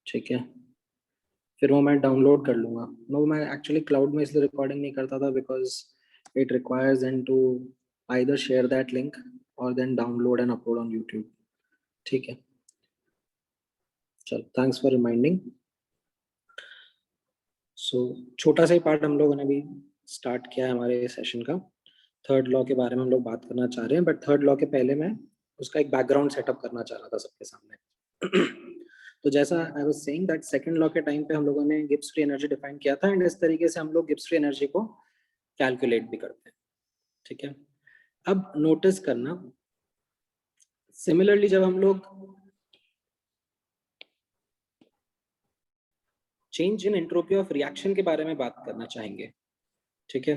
ठीक है, फिर वो मैं डाउनलोड कर लूंगा। नो, मैं एक्चुअली क्लाउड में इसलिए रिकॉर्डिंग नहीं करता था because it requires then to either share that link और then download and upload on YouTube. ठीक है, चल, थैंक्स फॉर रिमाइंडिंग। सो छोटा सा ही पार्ट हम लोगों ने भी स्टार्ट किया है हमारे सेशन का। थर्ड लॉ के बारे में हम लोग बात करना चाह रहे हैं, बट थर्ड लॉ के पहले मैं उसका एक बैकग्राउंड सेटअप करना चाह रहा था सबके सामने। तो जैसा I was saying that second law के टाइम पे हम लोगों ने गिब्स फ्री एनर्जी डिफाइन किया था, एंड इस तरीके से हम लोग गिब्स फ्री एनर्जी को कैलकुलेट भी करते हैं। ठीक है, अब नोटिस करना, सिमिलरली जब हम लोग change in entropy of reaction के बारे में बात करना चाहेंगे, ठीक है,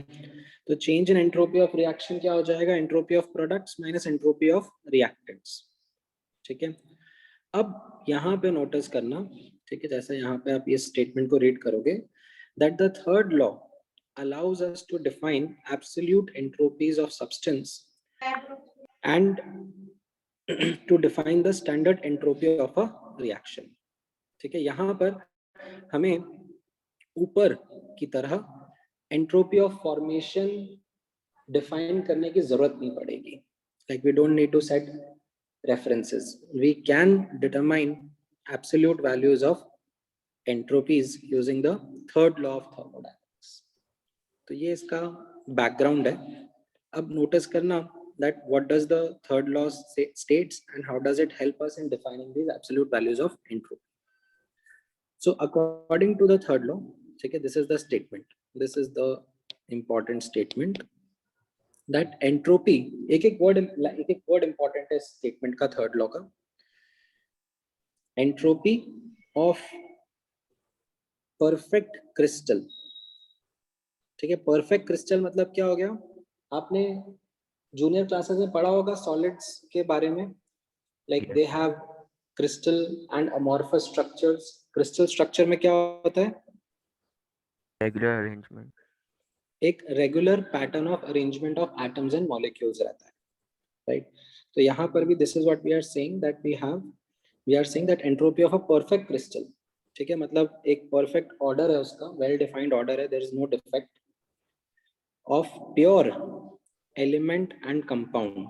तो change in entropy of reaction क्या हो जाएगा? Entropy of products minus entropy of reactants. ठीक है, अब यहाँ पे नोटिस करना, ठीक है, जैसे यहाँ पे आप ये स्टेटमेंट को रीड करोगे, that the third law allows us to define absolute entropies of substance and to define the standard entropy of a reaction. ठीक है, यहाँ पर हमें ऊपर की तरह एंट्रोपी ऑफ फॉर्मेशन डिफाइन करने की जरूरत नहीं पड़ेगी. Like we don't need to set references. We can determine absolute values of entropies using the third law of thermodynamics. तो ये इसका बैकग्राउंड है. अब नोटिस करना that what does the third law states and how does it help us in defining these absolute values of entropy. So according to the third law, okay, this is the statement, this is the important statement that entropy, एक एक word important है statement का, third law का. entropy of perfect crystal. ठीक है, perfect crystal मतलब क्या हो गया? आपने जूनियर क्लासेस में पढ़ा होगा सॉलिड्स के बारे में, like they have crystal and amorphous structures. Crystal structure में क्या होता है? रेगुलर अरेंजमेंट, एक regular pattern of arrangement of atoms and molecules रहता है, राइट? तो यहाँ पर भी this is what we are saying that we are saying that entropy of a perfect crystal, ठीक है, मतलब एक परफेक्ट ऑर्डर है उसका, वेल डिफाइंड ऑर्डर है, there is no defect, of pure element and compound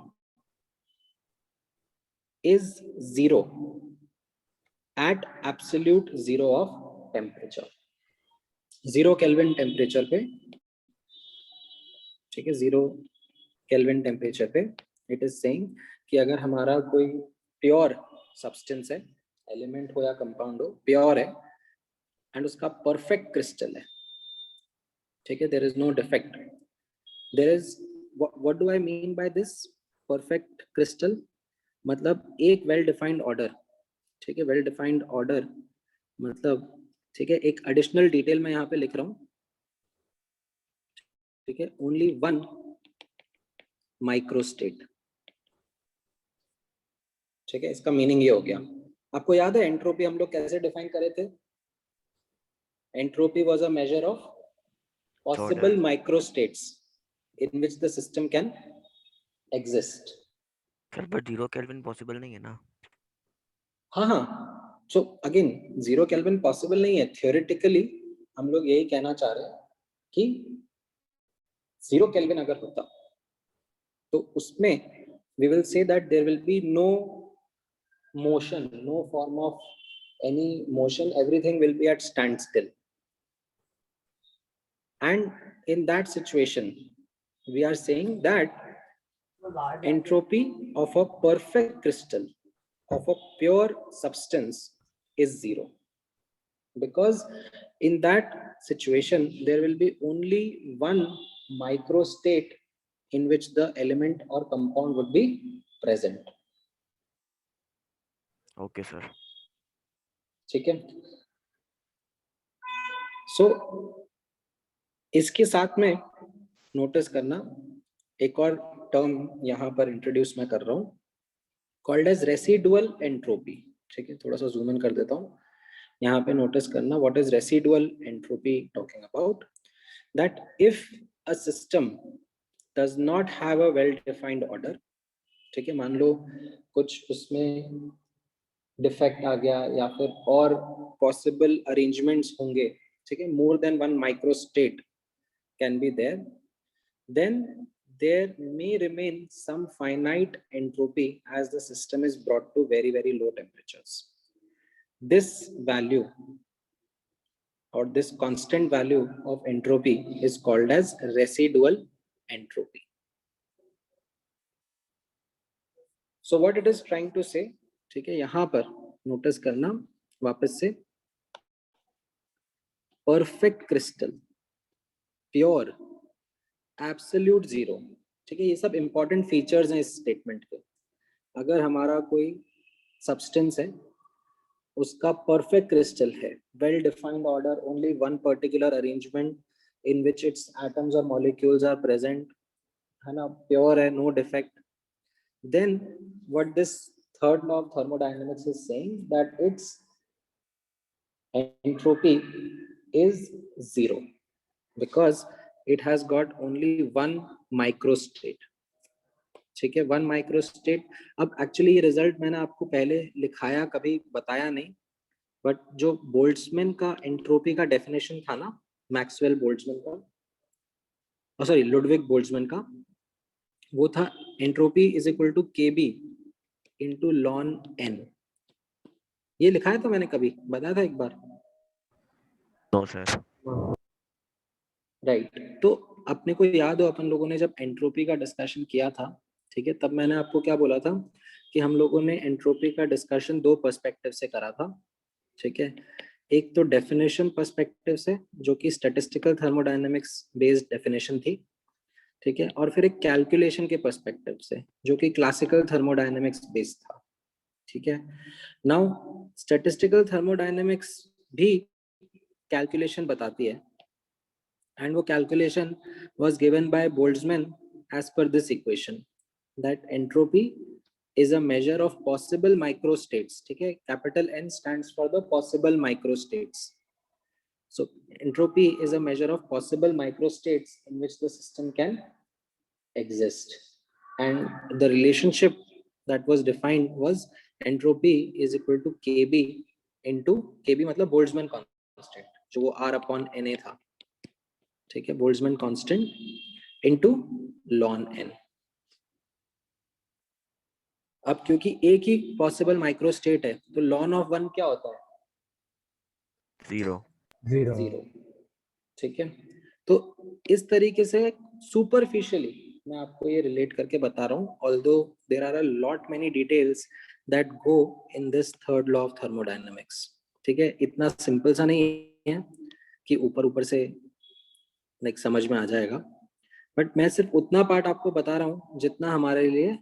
is 0 at absolute zero of temperature. 0 kelvin temperature पे, ठीक है, 0 केल्विन टेम्परेचर पे इट इज सेइंग कि अगर हमारा कोई प्योर सब्सटेंस है, एलिमेंट हो या कंपाउंड हो, प्योर है एंड उसका परफेक्ट क्रिस्टल है, ठीक है, there is no defect, there is, what do I mean by this perfect crystal? मतलब एक वेल डिफाइंड ऑर्डर, ठीक है, वेल डिफाइंड ऑर्डर मतलब, ठीक है, एक एडिशनल डिटेल मैं यहाँ पे लिख रहा हूँ, ठीक है, ओनली वन माइक्रोस्टेट. ठीक है, इसका मीनिंग ये हो गया. आपको याद है एंट्रोपी हम लोग कैसे डिफाइन करे थे? Entropy was a measure of possible microstates in which the system can exist. Sir but 0 kelvin possible नहीं है ना? हाँ, सो अगेन 0 केल्विन पॉसिबल नहीं है. थियोरेटिकली हम लोग यही कहना चाह रहे हैं कि 0 केल्विन अगर होता तो उसमें we will say that there will be no motion, no form of any motion, everything will be at standstill. And in that situation we are saying that entropy of a perfect crystal, of a pure substance is 0, because in that situation there will be only one microstate in which the element or compound would be present. Okay sir, ठीक है, सो इसके साथ में notice करना एक और term यहाँ पर इंट्रोड्यूस मैं कर रहा हूँ, कॉल्ड एज रेसिडुअल एंट्रोपी. ठीक है, थोड़ा सा जूम इन कर देता हूँ. यहाँ पे नोटिस करना what is residual entropy talking about, that if a system does not have a well defined order, ठीक है, मान लो कुछ उसमें डिफेक्ट आ गया या फिर और पॉसिबल अरेंजमेंट्स होंगे, ठीक है, more than one micro state can be there, then there may remain some finite entropy as the system is brought to very, very low temperatures. This value or this constant value of entropy is called as residual entropy. So what it is trying to say, ठीक है, यहाँ पर notice करना वापस से, perfect crystal, pure, absolute zero, ठीक है, ये सब इंपॉर्टेंट फीचर्स हैं इस स्टेटमेंट के। अगर हमारा कोई सब्सटेंस है, उसका परफेक्ट क्रिस्टल है, well defined order, only one particular arrangement in which its atoms और मॉलिक्यूल्स आर प्रेजेंट, है ना, प्योर है, no defect, then what this third law of thermodynamics is saying, that its entropy is zero because it has got only one microstate, ठीक है, one microstate. अब actually ये result मैंने आपको पहले लिखाया, कभी बताया नहीं, बट जो बोल्ट्जमैन का एंट्रोपी का डेफिनेशन था ना, मैक्सवेल बोल्ट्जमैन का, सॉरी लुडविग बोल्ट्जमैन का, वो था entropy is equal to KB into ln N. ये लिखाया था मैंने, कभी बताया था एक बार? No sir. राइट, तो अपने को याद हो, अपन लोगों ने जब एंट्रोपी का डिस्कशन किया था, ठीक है, तब मैंने आपको क्या बोला था कि हम लोगों ने एंट्रोपी का डिस्कशन दो पर्सपेक्टिव से करा था, ठीक है, एक तो डेफिनेशन पर्सपेक्टिव से जो कि स्टैटिस्टिकल थर्मोडायनेमिक्स बेस्ड डेफिनेशन थी, ठीक है, और फिर एक कैलकुलेशन के पर्सपेक्टिव से जो कि क्लासिकल थर्मोडायनेमिक्स बेस्ड था, ठीक है। नाउ स्टैटिस्टिकल थर्मोडायनेमिक्स भी कैलकुलेशन बताती है, and वो calculation was given by Boltzmann as per this equation, that entropy is a measure of possible microstates, ठीक है, capital N stands for the possible microstates. So entropy is a measure of possible microstates in which the system can exist, and the relationship that was defined was entropy is equal to kb into kb मतलब Boltzmann constant, जो वो r upon na था, ठीक है, Boltzmann constant into ln N. अब क्योंकि एक ही possible microstate है, तो लॉन ऑफ वन क्या होता है? जीरो। जीरो, ठीक है। तो इस तरीके से सुपरफिशियली मैं आपको ये रिलेट करके बता रहा हूँ, although there are a lot many details that go in this third law of thermodynamics, ठीक है, इतना सिंपल सा नहीं है कि ऊपर ऊपर से लाइक समझ में आ जाएगा, बट मैं सिर्फ उतना पार्ट आपको बता रहा हूँ जितना हमारे लिए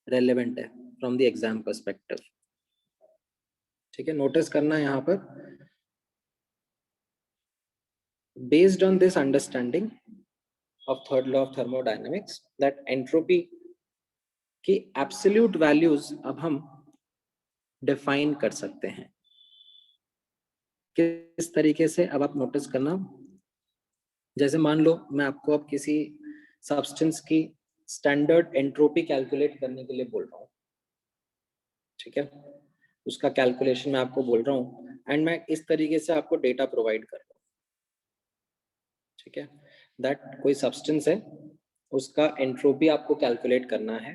रेलेवेंट है फ्रॉम द एग्जाम पर्सपेक्टिव, ठीक है। नोटिस करना यहाँ पर, based on this understanding of third law of thermodynamics, that entropy की एब्सोल्यूट वैल्यूज अब हम डिफाइन कर सकते हैं। किस तरीके से? अब आप नोटिस करना, जैसे मान लो मैं आपको अब किसी सब्सटेंस की स्टैंडर्ड एंट्रोपी कैलकुलेट करने के लिए बोल रहा हूँ, ठीक है, उसका कैलकुलेशन मैं आपको बोल रहा हूँ, एंड मैं इस तरीके से आपको डेटा प्रोवाइड कर रहा हूँ, ठीक है, दैट कोई सब्सटेंस है, उसका एंट्रोपी आपको कैलकुलेट करना है,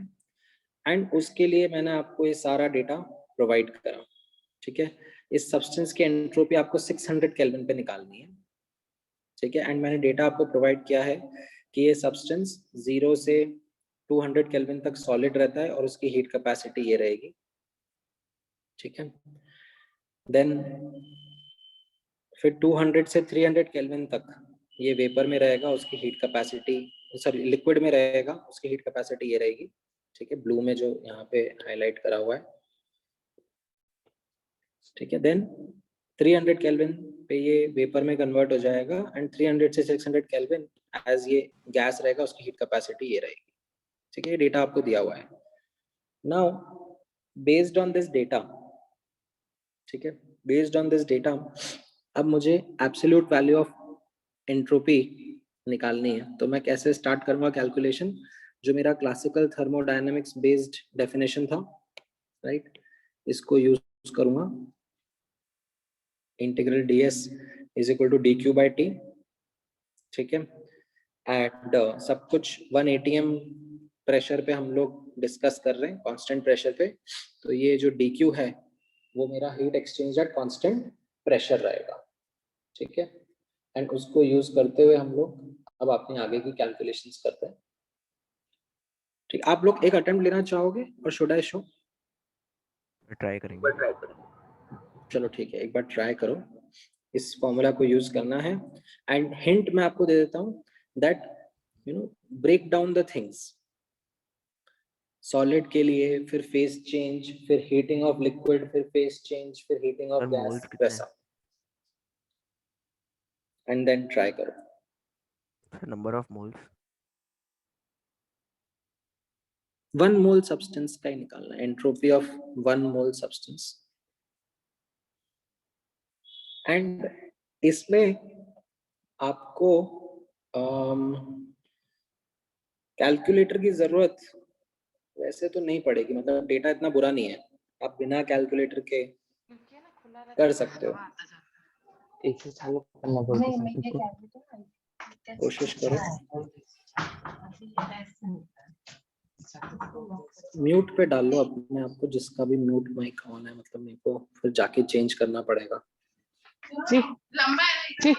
एंड उसके लिए मैंने आपको ये सारा डेटा प्रोवाइड करा, ठीक है। इस सब्सटेंस की एंट्रोपी आपको 600 केल्विन पे निकालनी है, ठीक है, एंड मैंने डेटा आपको प्रोवाइड किया है कि ये सब्सटेंस 0 से 200 केल्विन तक सॉलिड रहता है और उसकी हीट कैपेसिटी ये रहेगी, ठीक है। देन फिर 200 से 300 केल्विन तक ये वेपर में रहेगा, उसकी हीट कैपेसिटी, सॉरी लिक्विड में रहेगा, उसकी हीट कैपेसिटी ये रहेगी, ठीक है, ब्लू में जो यहाँ पे हाईलाइट करा हुआ है, ठीक है। देन 300 केल्विन पे ये वेपर में कन्वर्ट हो जाएगा, एंड 300 से 600 केल्विन एज ये गैस रहेगा, उसकी हीट कैपेसिटी ये रहेगी, ठीक है, ये डेटा आपको दिया हुआ है। Now based on this data, ठीक है, बेस्ड ऑन दिस डेटा अब मुझे एब्सोल्यूट वैल्यू ऑफ एंट्रोपी निकालनी है, तो मैं कैसे स्टार्ट करूंगा कैलकुलेशन? जो मेरा क्लासिकल थर्मोडायनेमिक्स बेस्ड डेफिनेशन था, राइट, इसको यूज करूंगा, integral ds is equal to dq by T, ठीक है। एंड सब कुछ 1 atm प्रेशर पे हम लोग डिस्कस कर रहे हैं, कांस्टेंट प्रेशर पे। तो ये जो dq है वो मेरा heat exchange eight constant pressure रहेगा, ठीक है। एंड उसको यूज करते हुए हम लोग अब अपने आगे की कैलकुलेशंस करते हैं, ठीक। आप लोग एक अटेम्प्ट लेना चाहोगे और शुड आई शो? ट्राई करेंगे। चलो ठीक है, एक बार ट्राई करो, इस फॉर्मूला को यूज करना है। एंड हिंट मैं आपको दे देता हूँ that break down the things. Solid के लिए फिर फेस चेंज, फिर हीटिंग ऑफ लिक्विड, फिर फेस चेंज, फिर हीटिंग ऑफ गैस, मोल्स कितने वैसा। एंड देन ट्राई करो। Number of moles 1 mole substance का ही निकालना है, entropy of 1 mole substance. And इसमें आपको कैलकुलेटर की जरूरत वैसे तो नहीं पड़ेगी, मतलब डेटा इतना बुरा नहीं है, आप बिना कैलकुलेटर के कर सकते हो। इसे चालू करना पड़ेगा, कोशिश करो। म्यूट पे डाल लो अपने आप को, जिसका भी म्यूट माइक ऑन है, मतलब मेरे को फिर जाके चेंज करना पड़ेगा। जी जी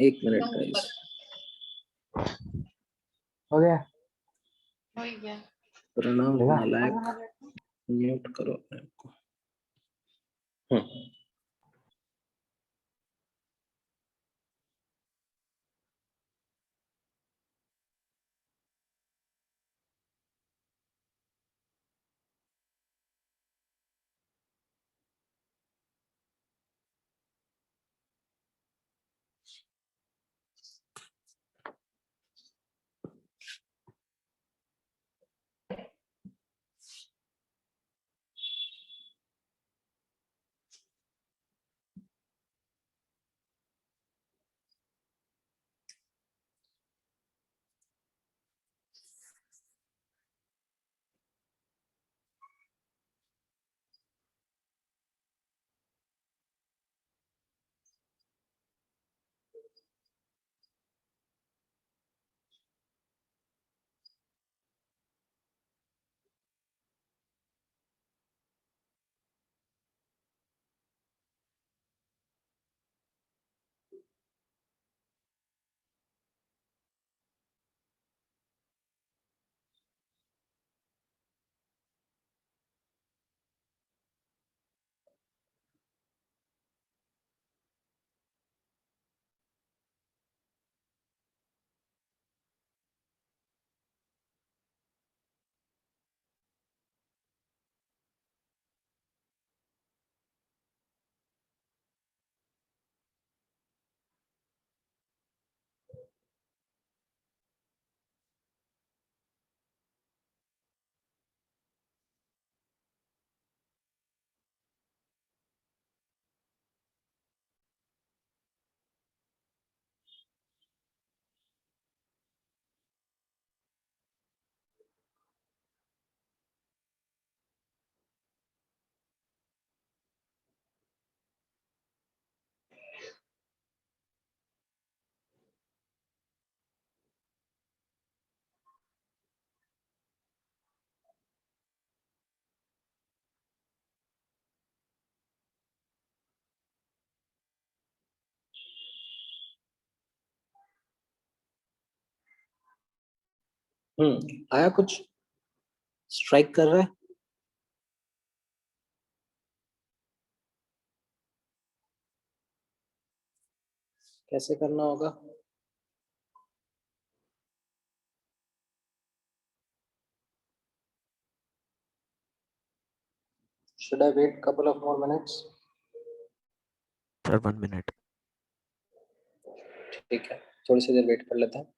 1 मिनट गाइस, हो गया। प्रणव होगा? नालायक, म्यूट करो अपने आप को। आया कुछ स्ट्राइक कर रहा है? कैसे करना होगा? Should I wait couple of more minutes? Sir 1 minute. ठीक है, थोड़ी सी देर वेट कर लेते हैं।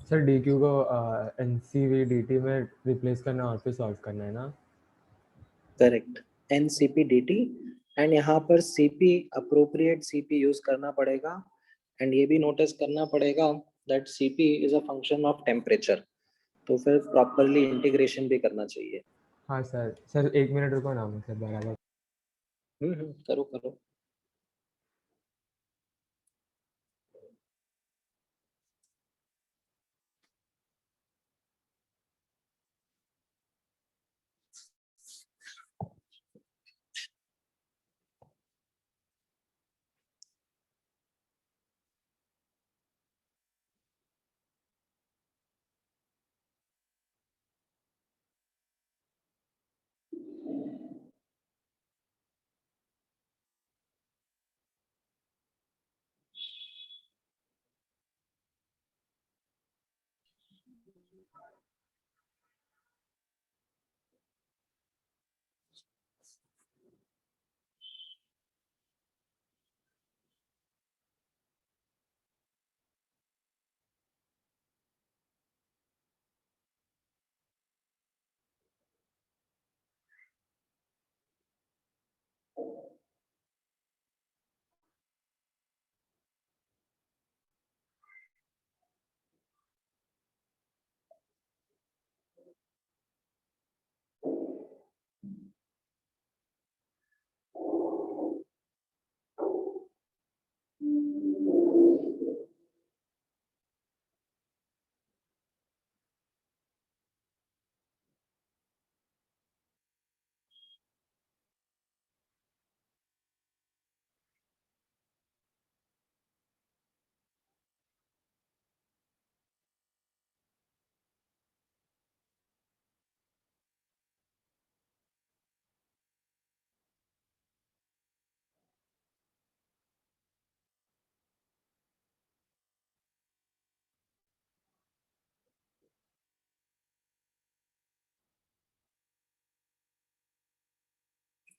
सर DQ को NCV DT में रिप्लेस करना और फिर सॉल्व करना है ना? Correct, NCP DT। एंड यहाँ पर CP अप्रोप्रिएट CP यूज करना पड़ेगा। एंड ये भी नोटिस करना पड़ेगा that CP is a function of temperature, तो फिर प्रॉपरली इंटीग्रेशन भी करना चाहिए। हाँ सर, सर 1 मिनट रुको ना, मैं सर बराबर। करो करो।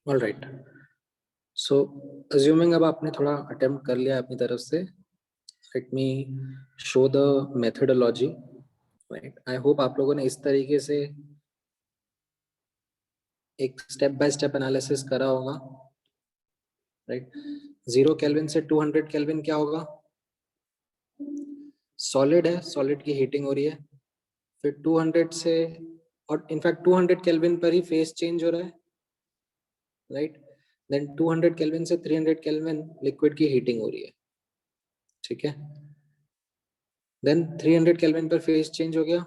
ऑलराइट, सो अज्यूमिंग अब आपने थोड़ा अटेम्प्ट कर लिया अपनी तरफ से, let me show the methodology. Right, I hope आप लोगों ने इस तरीके से एक स्टेप बाय स्टेप एनालिसिस करा होगा। राइट, 0 केल्विन से 200 केल्विन क्या होगा? सॉलिड है, सॉलिड की हीटिंग हो रही है। फिर 200 से, और इनफैक्ट 200 केल्विन पर ही फेस चेंज हो रहा है। राइट, देन 200 केल्विन से 300 केल्विन लिक्विड की हीटिंग हो रही है। ठीक है, देन 300 केल्विन पर फेस चेंज हो गया।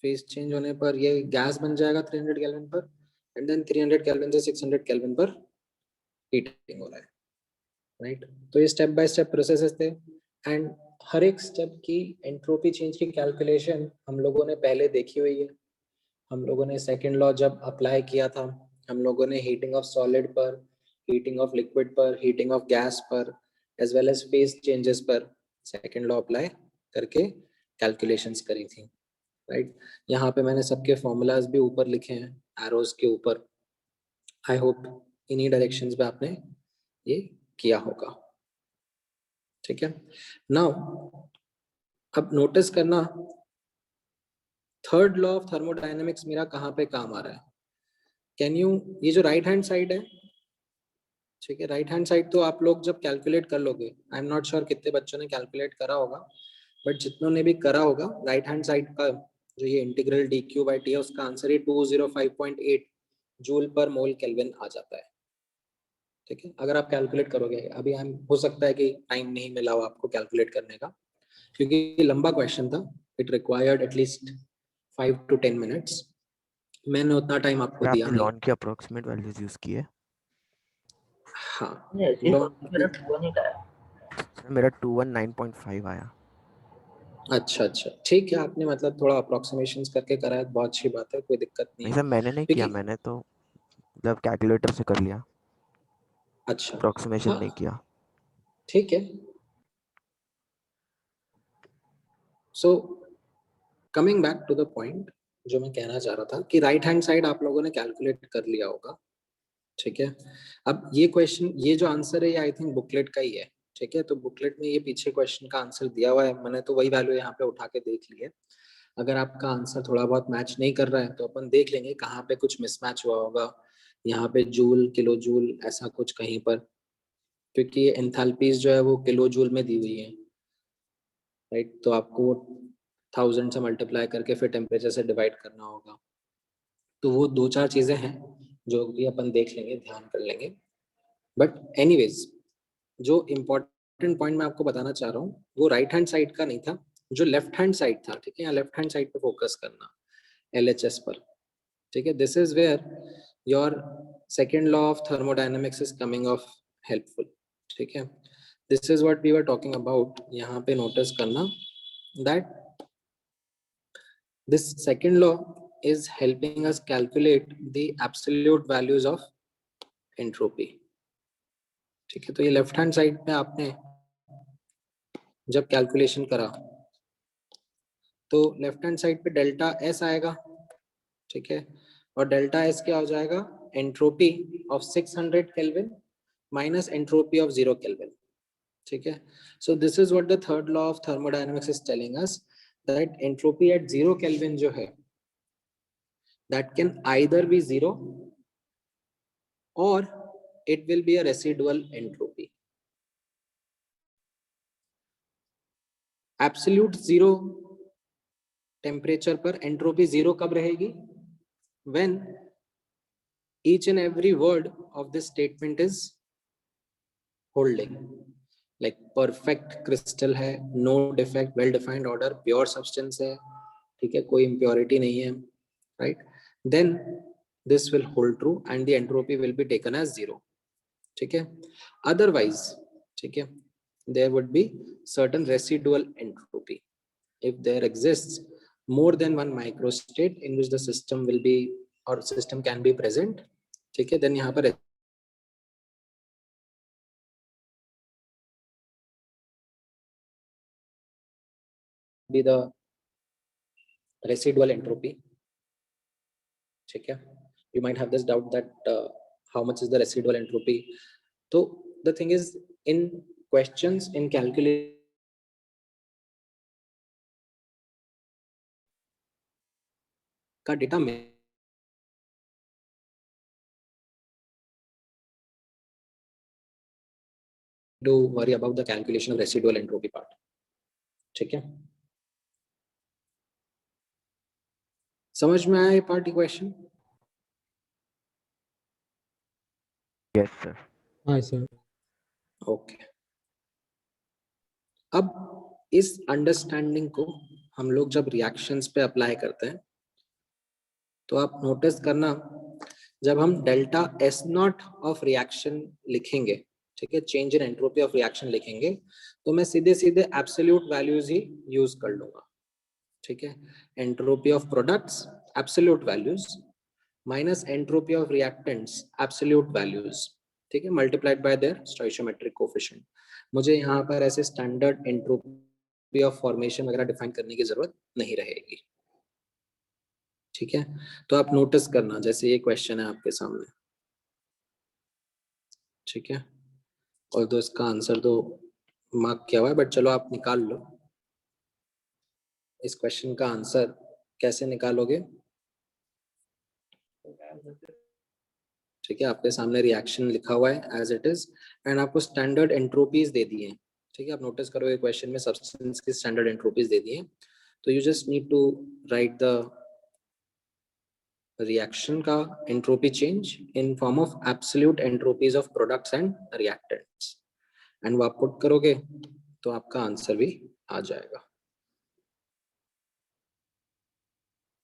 फेस चेंज होने पर ये गैस बन जाएगा 300 केल्विन पर, एंड देन 300 केल्विन से 600 केल्विन पर हीटिंग हो रहा है। राइट, तो ये स्टेप बाय स्टेप प्रोसेसेस थे, एंड हर एक स्टेप की एंट्रोपी चेंज की कैलकुलेशन हम लोगों ने पहले देखी हुई है। हम लोगों ने सेकंड लॉ जब अप्लाई किया था, हम लोगों ने हीटिंग ऑफ सॉलिड पर, हीटिंग ऑफ लिक्विड पर, हीटिंग ऑफ गैस पर, as well as phase changes पर सेकंड लॉ अप्लाई करके कैलकुलेशंस करी थी। राइट, यहाँ पे मैंने सबके फॉर्मूलाज भी ऊपर लिखे हैं एरोज के ऊपर। आई होप इन्हीं डायरेक्शंस में आपने ये किया होगा। ठीक है, नाउ अब नोटिस करना थर्ड लॉ ऑफ थर्मोडायनेमिक्स मेरा कहाँ पे काम आ रहा है। कैन यू, ये जो राइट हैंड साइड है, ठीक है, राइट हैंड साइड तो आप लोग जब कैलकुलेट कर लोगे, आई एम नॉट श्योर कितने बच्चों ने कैलकुलेट करा होगा, बट जितनों ने भी करा होगा, राइट हैंड साइड का जो ये integral D Q by T है, उसका आंसर ही 205.8 जूल पर मोल केल्विन आ जाता है। ठीक है, अगर आप कैलकुलेट करोगे, अभी हम हो सकता है कि टाइम नहीं मिला हो आपको कैलकुलेट करने का, क्योंकि ये लंबा क्वेश्चन था, it required at least 5 to 10 minutes. मैंने उतना टाइम आपको दिया आपने नहीं। लॉन की अप्रोक्सीमेट वैल्यूज यूज की है? हाँ, मेरा 219.5 आया। अच्छा अच्छा, ठीक है, आपने मतलब थोड़ा अप्रोक्सीमेशंस करके करा है, बहुत अच्छी बात है, कोई दिक्कत नहीं नहीं है, सर, मैंने नहीं किया, क्योंकि मैंने तो मतलब कैलकुलेटर से कर लिया, अच्छा, अप्रोक्सीमेशन हाँ नहीं किया। ठीक है। So coming back to the point, जो मैं कहना चाह रहा था कि राइट हैंड साइड आप लोगों ने कैलकुलेट कर लिया होगा। ठीक है, अब ये क्वेश्चन, ये जो आंसर है, ये आई थिंक बुकलेट का ही है। ठीक है, तो बुकलेट में ये पीछे क्वेश्चन का आंसर दिया हुआ है, मैंने तो वही वैल्यू यहाँ पे उठा के देख ली है। अगर आपका आंसर थोड़ा बहुत मैच नहीं कर रहा है तो अपन देख लेंगे कहाँ पे कुछ मिसमैच हुआ होगा, यहाँ पे जूल, किलो जूल, ऐसा कुछ कहीं पर, क्योंकि ये एंथैल्पीज जो है वो किलो जूल में दी हुई है। राइट। तो आपको वो 1000 से मल्टीप्लाई करके फिर टेम्परेचर से डिवाइड करना होगा। तो वो 2-4 चीजें हैं जो कि अपन देख लेंगे, ध्यान कर लेंगे। बट एनीवेज, जो इम्पोर्टेंट पॉइंट मैं आपको बताना चाह रहा हूँ वो राइट हैंड साइड का नहीं था, जो लेफ्ट हैंड साइड था। ठीक है, यहाँ लेफ्ट हैंड साइड पे फोकस करना, LHS पर। ठीक है, this is where your second law of thermodynamics is coming of helpful. ठीक है, this is what we were talking about. यहाँ पे नोटिस करना that this second law is helping us calculate the absolute values of entropy. ठीक है, तो ये left hand side पे आपने जब कैलकुलेशन करा तो लेफ्ट हैंड साइड पे डेल्टा एस आएगा। ठीक है, और डेल्टा एस क्या हो जाएगा, entropy of 600 kelvin minus entropy of 0 kelvin. ठीक है, so this is what the third law of thermodynamics is telling us, that entropy at 0 kelvin जो है that can either be 0 or it will be a residual entropy. Absolute 0 temperature पर entropy 0 कब रहेगी, when each and every word of this statement is holding, like perfect crystal है, no defect, well defined order, pure substance है, ठीक है, कोई impurity नहीं है, right, then this will hold true and the entropy will be taken as 0. ठीक है, otherwise, ठीक है, there would be certain residual entropy if there exists more than one microstate in which the system will be or system can be present. ठीक है, then यहाँ पर be the residual entropy. ठीक है, you might have this doubt that how much is the residual entropy. So the thing is, in questions, in calculation, का data में do worry about the calculation of residual entropy part. ठीक है, समझ में आया ये पार्ट इक्वेशन? Yes sir. हाँ sir. Okay, अब इस अंडरस्टैंडिंग को हम लोग जब रिएक्शंस पे अप्लाई करते हैं तो आप नोटिस करना, जब हम delta S not of reaction लिखेंगे, ठीक है, change in entropy of reaction लिखेंगे, तो मैं सीधे सीधे एब्सोल्यूट वैल्यूज ही यूज कर लूंगा। ठीक है, entropy of products absolute values minus entropy of reactants absolute values, ठीक है, मल्टीप्लाइड बाय देयर स्टोइचियोमेट्रिक कोएफिशिएंट। मुझे यहाँ पर ऐसे स्टैंडर्ड एंट्रोपी ऑफ फॉर्मेशन वगैरह डिफाइन करने की जरूरत नहीं रहेगी। ठीक है, तो आप नोटिस करना, जैसे ये क्वेश्चन है आपके सामने, ठीक है, और तो इसका आंसर तो मार्क किया हुआ है, बट चलो आप निकाल लो इस क्वेश्चन का आंसर। कैसे निकालोगे? ठीक है, आपके सामने रिएक्शन लिखा हुआ है एज इट इज एंड आपको स्टैंडर्ड एंट्रोपीज दे दिए हैं। ठीक है, आप नोटिस करोगे क्वेश्चन में सब्सटेंस की स्टैंडर्ड एंट्रोपीज दे दिए हैं, तो you just need to write the reaction का entropy change in form of absolute entropies of products and reactants, and वो आप पुट करोगे तो आपका आंसर भी आ जाएगा।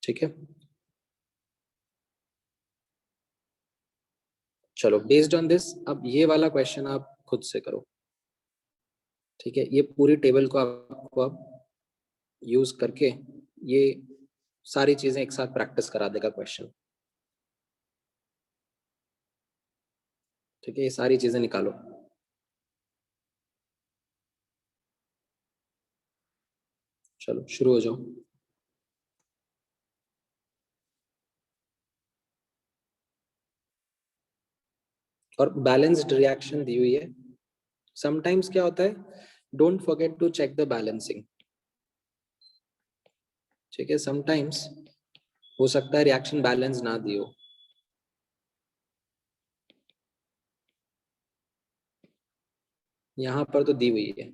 ठीक है, चलो बेस्ड ऑन दिस अब ये वाला क्वेश्चन आप खुद से करो। ठीक है, ये पूरी टेबल को आपको अब यूज करके ये सारी चीजें एक साथ प्रैक्टिस करा देगा क्वेश्चन। ठीक है, ये सारी चीजें निकालो। चलो शुरू हो जाओ। और बैलेंस्ड रिएक्शन दी हुई है। समटाइम्स क्या होता है, don't forget to check the balancing. ठीक है, समटाइम्स हो सकता है रिएक्शन बैलेंस ना दी हो। यहाँ पर तो दी हुई है।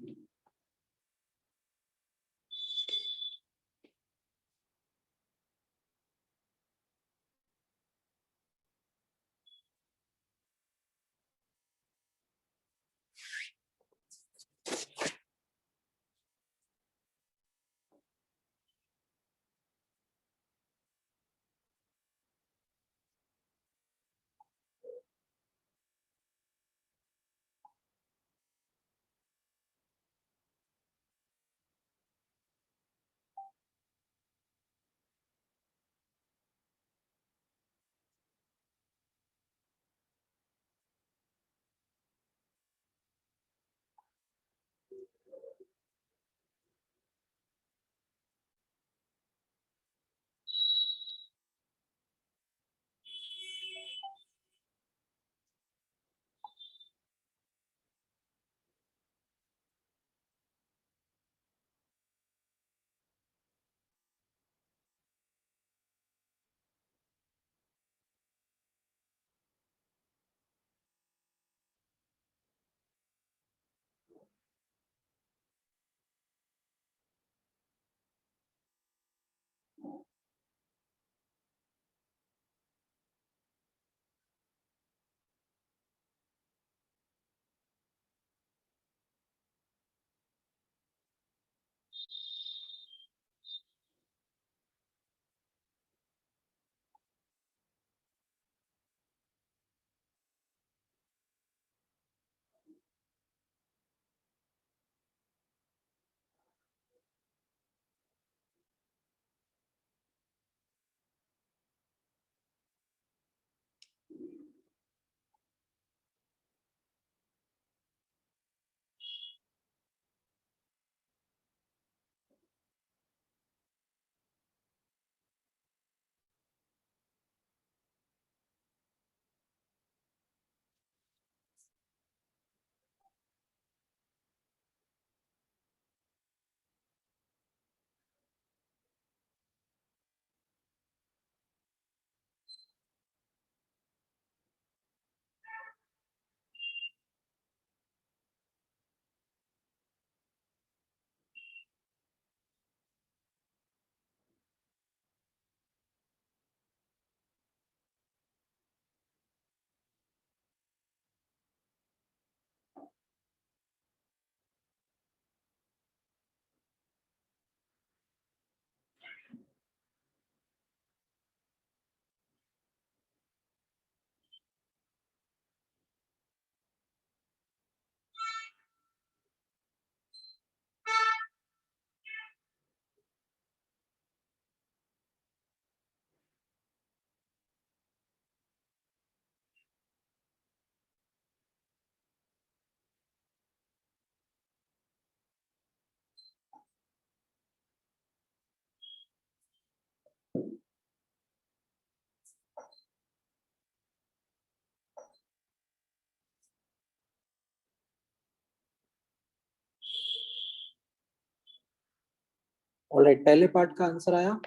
ऑलराइट, पहले पार्ट का आंसर आया,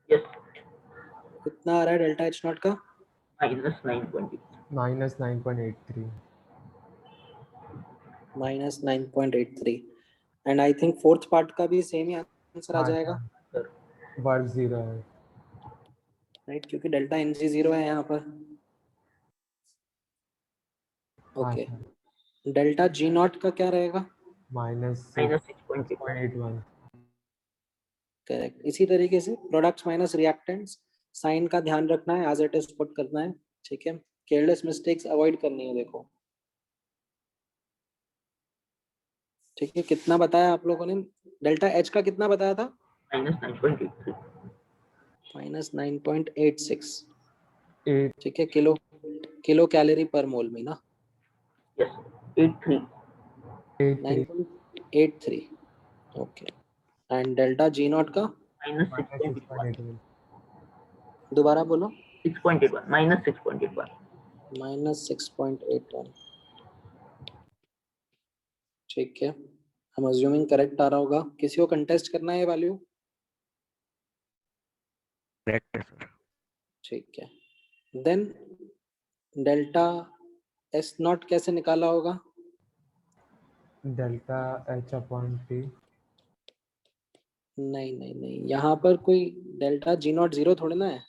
Yes. कितना आ रहा है डेल्टा एच नॉट का? -9.20. -9.83. -9.83। And I think fourth part का भी सेम ही आंसर आ हाँ जाएगा, Sir. वर्ग 0 है. राइट, क्योंकि डेल्टा एन जी 0 है यहाँ पर। हाँ okay, sir. Delta G not का क्या रहेगा? -6.81. -6.81. करेक्ट। इसी तरीके से प्रोडक्ट्स माइनस रिएक्टेंट्स, साइन का ध्यान रखना है, एज इट इज पुट करना है, ठीक है, केयरलेस मिस्टेक्स अवॉइड करनी है। देखो ठीक है, कितना बताया आप लोगों ने? डेल्टा एच का कितना बताया था? -9.83. -9.86, 8. ठीक है, किलो कैलोरी पर मोल में ना, Yes. 83. 8.3. 9.83। Okay, and delta G not का -6.81. -6.81. दोबारा बोलो। 6.81. -6.81. -6.81, ठीक है, हम अज्यूमिंग करेक्ट आ रहा होगा। किसी को कंटेस्ट करना है ये वैल्यू? करेक्ट है सर। ठीक है, देन डेल्टा एस नॉट कैसे निकाला होगा? Delta H upon T. नहीं नहीं नहीं, यहाँ पर कोई डेल्टा जी नॉट 0 थोड़ी ना है,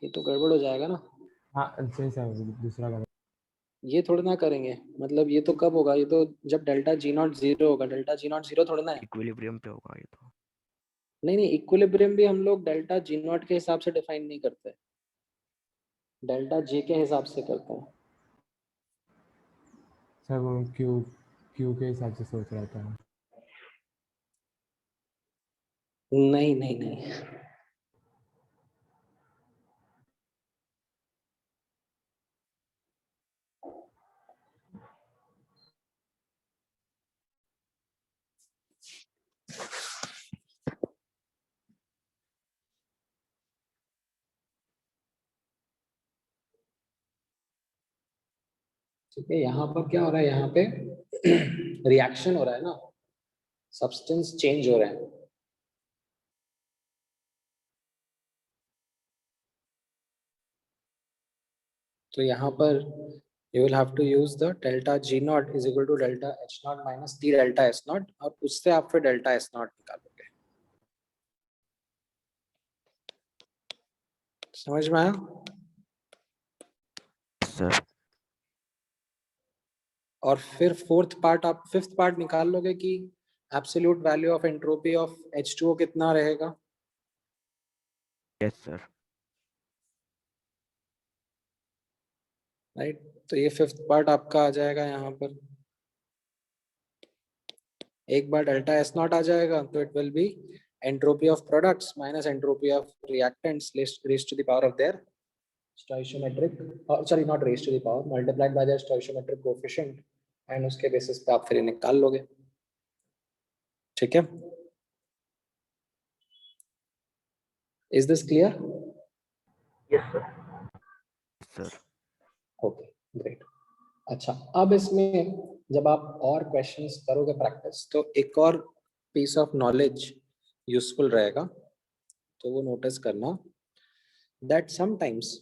ये तो गड़बड़ हो जाएगा ना। हाँ सही सर, दूसरा करें. ये थोड़ी ना करेंगे, मतलब ये तो कब होगा? ये तो जब डेल्टा जी नॉट 0 होगा। डेल्टा जी नॉट 0 थोड़ी ना है। इक्विलिब्रियम पे होगा ये तो। नहीं नहीं, इक्विलिब्रियम भी हम लोग डेल्टा जी नॉट के हिसाब से डिफाइन नहीं करते, डेल्टा जे के हिसाब से करते हैं। सर वो क्यू के हिसाब से सोच रहा था. नहीं नहीं नहीं, ठीक है, यहाँ पर क्या हो रहा है? यहाँ पे रिएक्शन हो रहा है ना, सब्सटेंस चेंज हो रहा है। तो यहाँ पर you will have to use the delta G naught is equal to delta H naught minus T delta S naught, और उससे आप फिर delta S naught निकालोगे। समझ में आया? सर और फिर फोर्थ पार्ट, आप फिफ्थ पार्ट निकाल लोगे कि absolute value of entropy of H2O कितना रहेगा। Yes sir. राइट, तो ये फिफ्थ पार्ट आपका आ जाएगा यहाँ पर। एक बार डेल्टा एस नॉट आ जाएगा तो it will be entropy of products minus entropy of reactants raised to the power of their stoichiometric, sorry not raised to the power, multiplied by their stoichiometric coefficient, and उसके basis पे आप फिर निकाल लोगे। ठीक है, is this clear? Yes, sir. Sir okay great. अच्छा, अब इसमें जब आप और क्वेश्चंस करोगे प्रैक्टिस, तो एक और पीस ऑफ नॉलेज यूजफुल रहेगा, तो वो नोटिस करना दैट समटाइम्स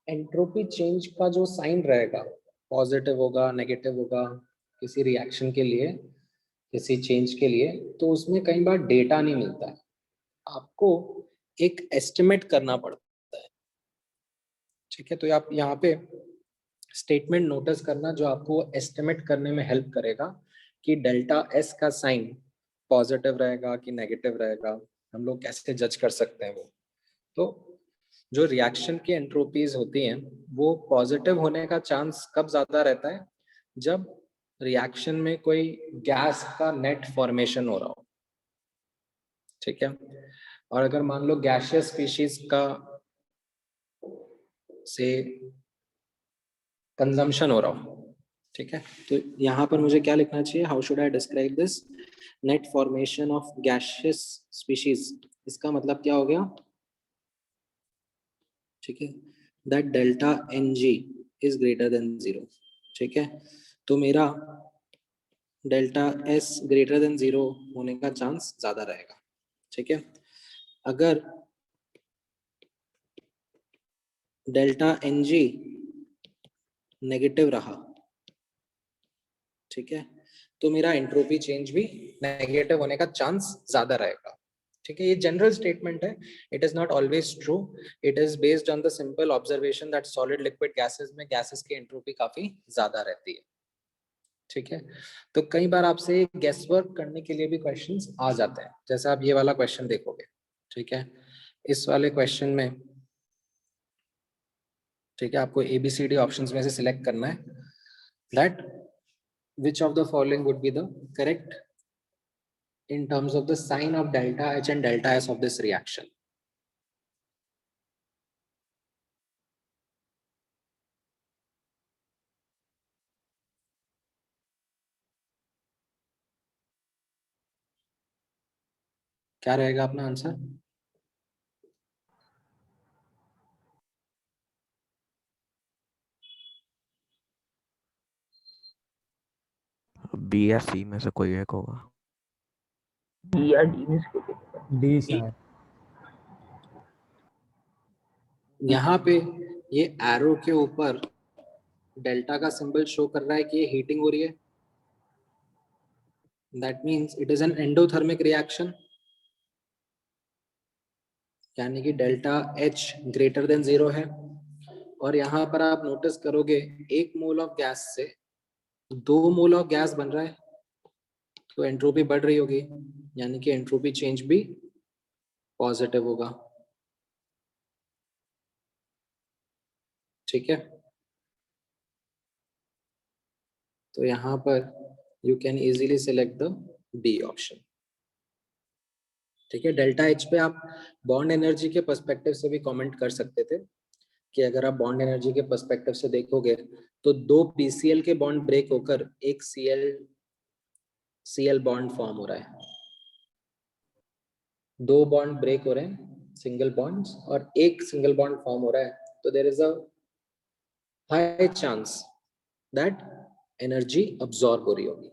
एंट्रोपी चेंज का जो साइन रहेगा, पॉजिटिव होगा नेगेटिव होगा, किसी रिएक्शन के लिए, किसी चेंज के लिए, तो उसमें कई बार डेटा नहीं मिलता है, आपको एक एस्टिमेट करना पड़ता है। ठीक है, तो आप यहाँ पे स्टेटमेंट नोटिस करना जो आपको एस्टिमेट करने में हेल्प करेगा कि डेल्टा एस का साइन पॉजिटिव रहेगा कि नेगेटिव रहेगा, हम लोग कैसे जज कर सकते हैं वो। तो जो रिएक्शन की एंट्रोपीज होती हैं वो पॉजिटिव होने का चांस कब ज्यादा रहता है? जब रिएक्शन में कोई गैस का नेट फॉर्मेशन हो रहा हो। ठीक है, और अगर मान लो गैसियस स्पीशीज का से कंजम्पशन हो रहा हो। ठीक है, तो यहाँ पर मुझे क्या लिखना चाहिए? How should I describe this? Net formation of gaseous species, इसका मतलब क्या हो गया? ठीक है, that delta N G is greater than 0। ठीक है, तो मेरा डेल्टा एस ग्रेटर देन 0 होने का चांस ज्यादा रहेगा। ठीक है, अगर डेल्टा एन जी नेगेटिव रहा, ठीक है, तो मेरा एंट्रोपी चेंज भी नेगेटिव होने का चांस ज्यादा रहेगा। ठीक है, ये जनरल स्टेटमेंट है, it is not always true, it is based on the simple observation that solid liquid gases में गैसेस की एंट्रोपी काफी ज्यादा रहती है। ठीक है, तो कई बार आपसे गेस वर्क करने के लिए भी क्वेश्चंस आ जाते हैं, जैसे आप ये वाला क्वेश्चन देखोगे। ठीक है, इस वाले क्वेश्चन में, ठीक है, आपको ABCD ऑप्शंस में से सिलेक्ट करना है that which of the following would be the correct in terms of the sign of delta H and delta S of this reaction. क्या रहेगा अपना आंसर? बी या सी में से कोई एक होगा। बी या डी में से कोई एक। डी शायद। यहाँ पे ये एरो के ऊपर डेल्टा का सिंबल शो कर रहा है कि ये हीटिंग हो रही है, that means it is an endothermic reaction, यानी कि डेल्टा H ग्रेटर देन 0 है। और यहाँ पर आप नोटिस करोगे 1 मोल ऑफ गैस से 2 मोल ऑफ गैस बन रहा है, तो एंट्रोपी बढ़ रही होगी, यानी कि एंट्रोपी चेंज भी पॉजिटिव होगा। ठीक है, तो यहाँ पर you can easily select the B option. ठीक है, डेल्टा H पे आप बॉन्ड एनर्जी के पर्सपेक्टिव से भी कमेंट कर सकते थे कि अगर आप बॉन्ड एनर्जी के पर्सपेक्टिव से देखोगे तो 2 PCl के बॉन्ड ब्रेक होकर एक Cl बॉन्ड फॉर्म हो रहा है, 2 बॉन्ड ब्रेक हो रहे हैं सिंगल बॉन्ड्स और एक सिंगल बॉन्ड फॉर्म हो रहा है, तो there is a high chance that energy absorb हो रही होगी।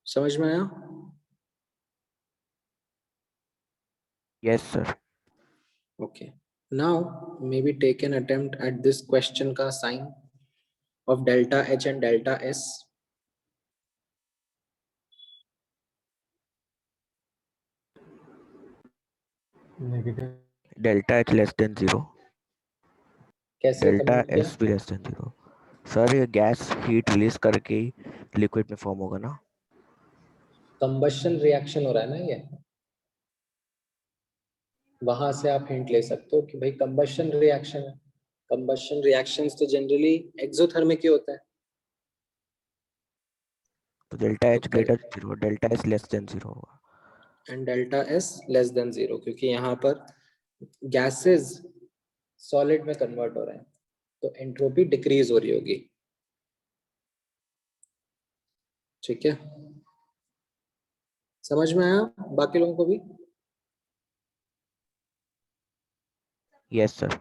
समझ में आया? Yes sir. Okay, now maybe take an attempt at this question का sign of delta H and delta S. Negative. Delta H less than 0, कैसे delta comment किया? S भी लेस देन 0। सर ये गैस हीट रिलीज करके liquid में form होगा ना? Combustion reaction हो रहा है ना ये, वहां से आप हिंट ले सकते हो कि भाई कंबशन रिएक्शन है। कंबशन रिएक्शंस तो जनरली एक्सोथर्मिक ही होते हैं। तो डेल्टा H तो greater 0, delta S less than 0 होगा। And delta S less than 0, क्योंकि यहाँ पर गैसेस सॉलिड में कन्वर्ट हो रहे हैं, तो एंट्रोपी डिक्रीज हो रही होगी। ठीक है, समझ में आया बाकी लोगों को भी? Yes sir.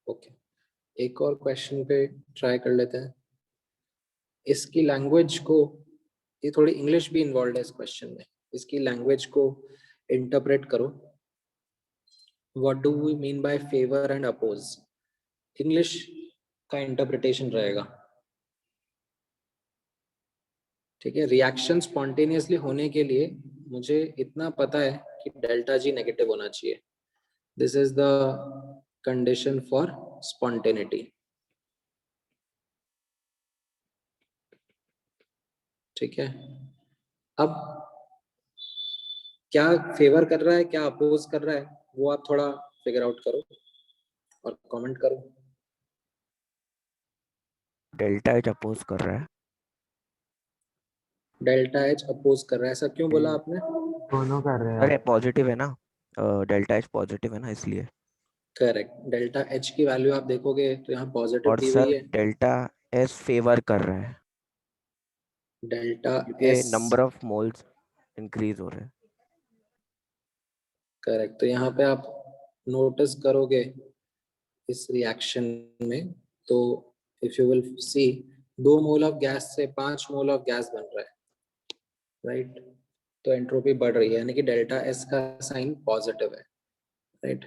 ओके, एक और क्वेश्चन पे ट्राई कर लेते हैं। इसकी लैंग्वेज को, ये थोड़ी इंग्लिश भी इन्वॉल्व है इस क्वेश्चन में, इसकी लैंग्वेज को इंटरप्रेट करो। What do we mean by favour and oppose? English का इंटरप्रिटेशन रहेगा। ठीक है, रिएक्शन स्पॉन्टेनियसली होने के लिए मुझे इतना पता है कि डेल्टा जी नेगेटिव होना चाहिए, this is the condition for spontaneity. ठीक है, अब क्या फेवर कर रहा है क्या अपोज कर रहा है वो आप थोड़ा फिगर आउट करो और कमेंट करो। डेल्टा H अपोज कर रहा है। डेल्टा H अपोज कर रहा है, ऐसा क्यों बोला आपने? दोनों कर रहे हैं अरे आप। पॉजिटिव है ना, डेल्टा H पॉजिटिव है ना इसलिए। करेक्ट, डेल्टा H की वैल्यू आप देखोगे तो यहाँ पॉजिटिव और दी हुई सर है, डेल्टा S फेवर कर रहा है डेल्टा क्योंकि S। Number of moles increase हो रहे हैं। करेक्ट, तो यहाँ पे आप नोटिस करोगे इस रिएक्शन में, तो if you will see 2 mole of gas से 5 मोल ऑफ गैस बन रहा है, राइट? तो एंट्रोपी बढ़ रही है, यानी कि डेल्टा एस का साइन पॉजिटिव है, राइट?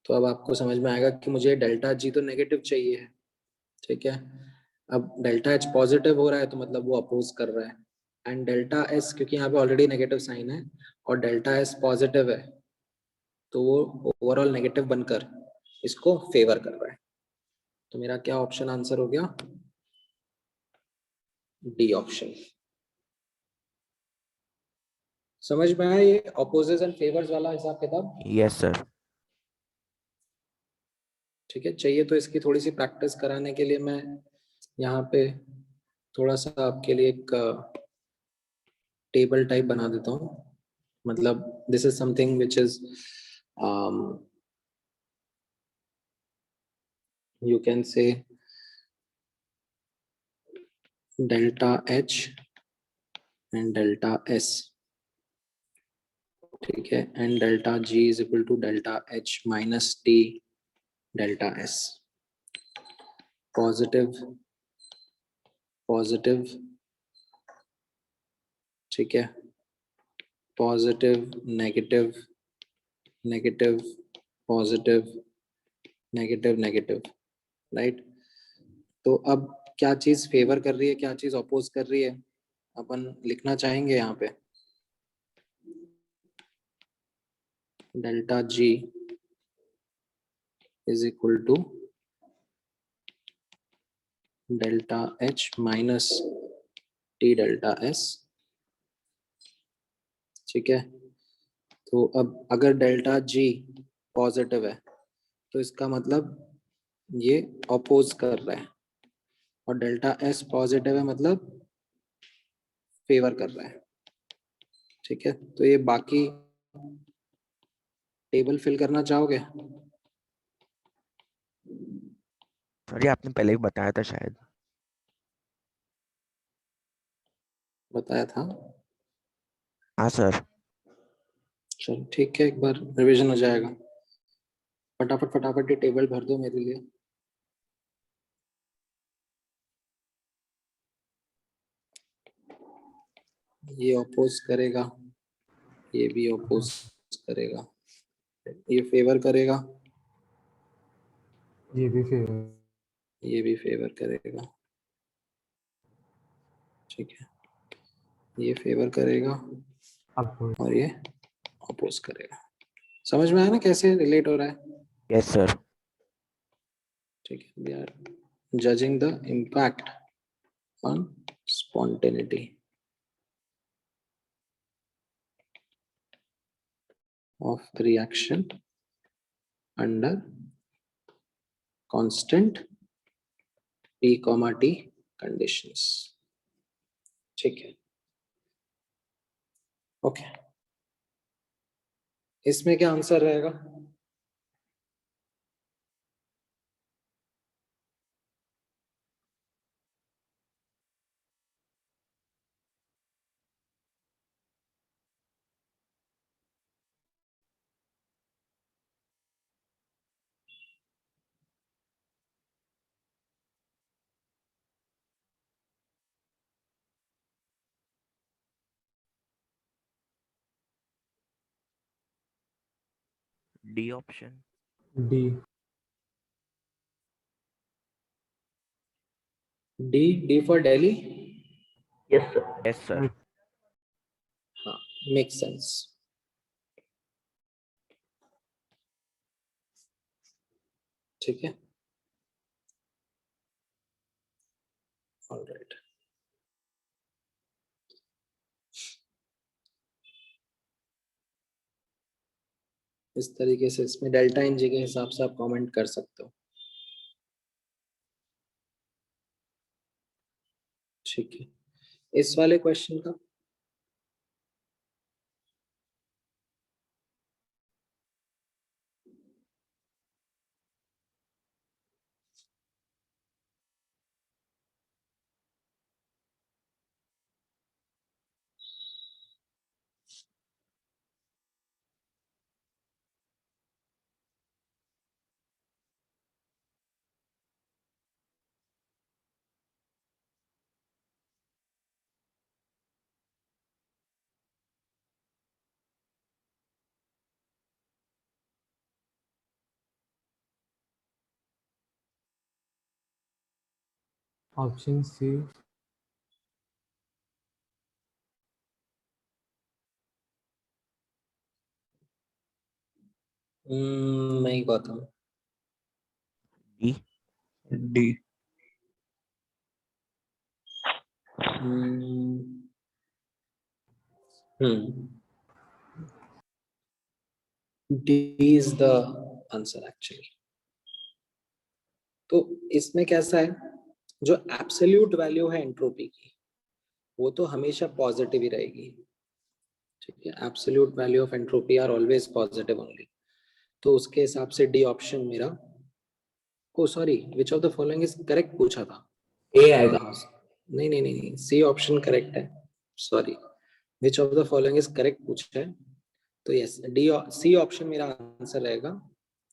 तो अब आपको समझ में आएगा कि मुझे डेल्टा जी तो नेगेटिव चाहिए है, ठीक है? अब डेल्टा एच पॉजिटिव हो रहा है तो मतलब वो अपोज कर रहा है, एंड डेल्टा एस क्योंकि यहाँ पे ऑलरेडी नेगेटिव साइन है और डेल्टा एस पॉजिटिव है, तो वो ओवरऑल नेगेटिव बनकर इसको फेवर कर रहा है। तो मेरा क्या ऑप्शन आंसर हो गया? D option. समझ में आया ये ऑपोजिट्स एंड फेवर्स वाला हिसाब किताब? Yes sir. ठीक है, चाहिए तो इसकी थोड़ी सी प्रैक्टिस कराने के लिए मैं यहाँ पे थोड़ा सा आपके लिए एक टेबल टाइप बना देता हूँ। मतलब this is something which is you can say delta H and delta S, ठीक है, and delta G is equal to delta H minus T delta S, positive positive, ठीक है, positive negative negative positive negative negative, right? तो अब क्या चीज favour कर रही है, क्या चीज अपोज कर रही है, अपन लिखना चाहेंगे यहाँ पे। Delta G is equal to delta H minus T delta S, ठीक है? तो अब अगर डेल्टा जी पॉजिटिव है तो इसका मतलब ये अपोज कर रहा है, और डेल्टा एस पॉजिटिव है मतलब फेवर कर रहा है, ठीक है? तो ये बाकी टेबल फिल करना चाहोगे? सर ये आपने पहले भी बताया था शायद। बताया था। हाँ सर। चलो ठीक है, एक बार रिवीजन हो जाएगा। फटाफट फटाफट ये टेबल भर दो मेरे लिए। ये अपोज करेगा, ये भी अपोज करेगा, ये फेवर करेगा, ये भी फेवर। ये भी फेवर करेगा, ठीक है, ये फेवर करेगा आपको और ये अपोज करेगा। समझ में आया ना कैसे रिलेट हो रहा है? Yes sir. ठीक है, we are judging the impact on spontaneity of reaction under constant T, T conditions, ठीक है, ओके। इसमें क्या आंसर रहेगा? D option. D. D, D for Delhi. Yes sir. Yes sir. हाँ, मेक सेंस। ठीक है, ऑलराइट। इस तरीके से इसमें डेल्टा इन जी के हिसाब से आप कमेंट कर सकते हो, ठीक है। इस वाले क्वेश्चन का ऑप्शन सी। नहीं पता। D. D. D is the answer actually. तो इसमें कैसा है, जो एब्सोल्यूट वैल्यू है एंट्रोपी की वो तो हमेशा पॉजिटिव ही रहेगी, ठीक है। Absolute value of entropy are always positive only. तो उसके हिसाब से डी ऑप्शन मेरा, oh sorry, which of the following is correct पूछा था। ए आएगा। हाँ, नहीं नहीं नहीं, सी ऑप्शन करेक्ट है, sorry, which of the following is correct पूछा है। तो यस, डी सी ऑप्शन मेरा आंसर रहेगा,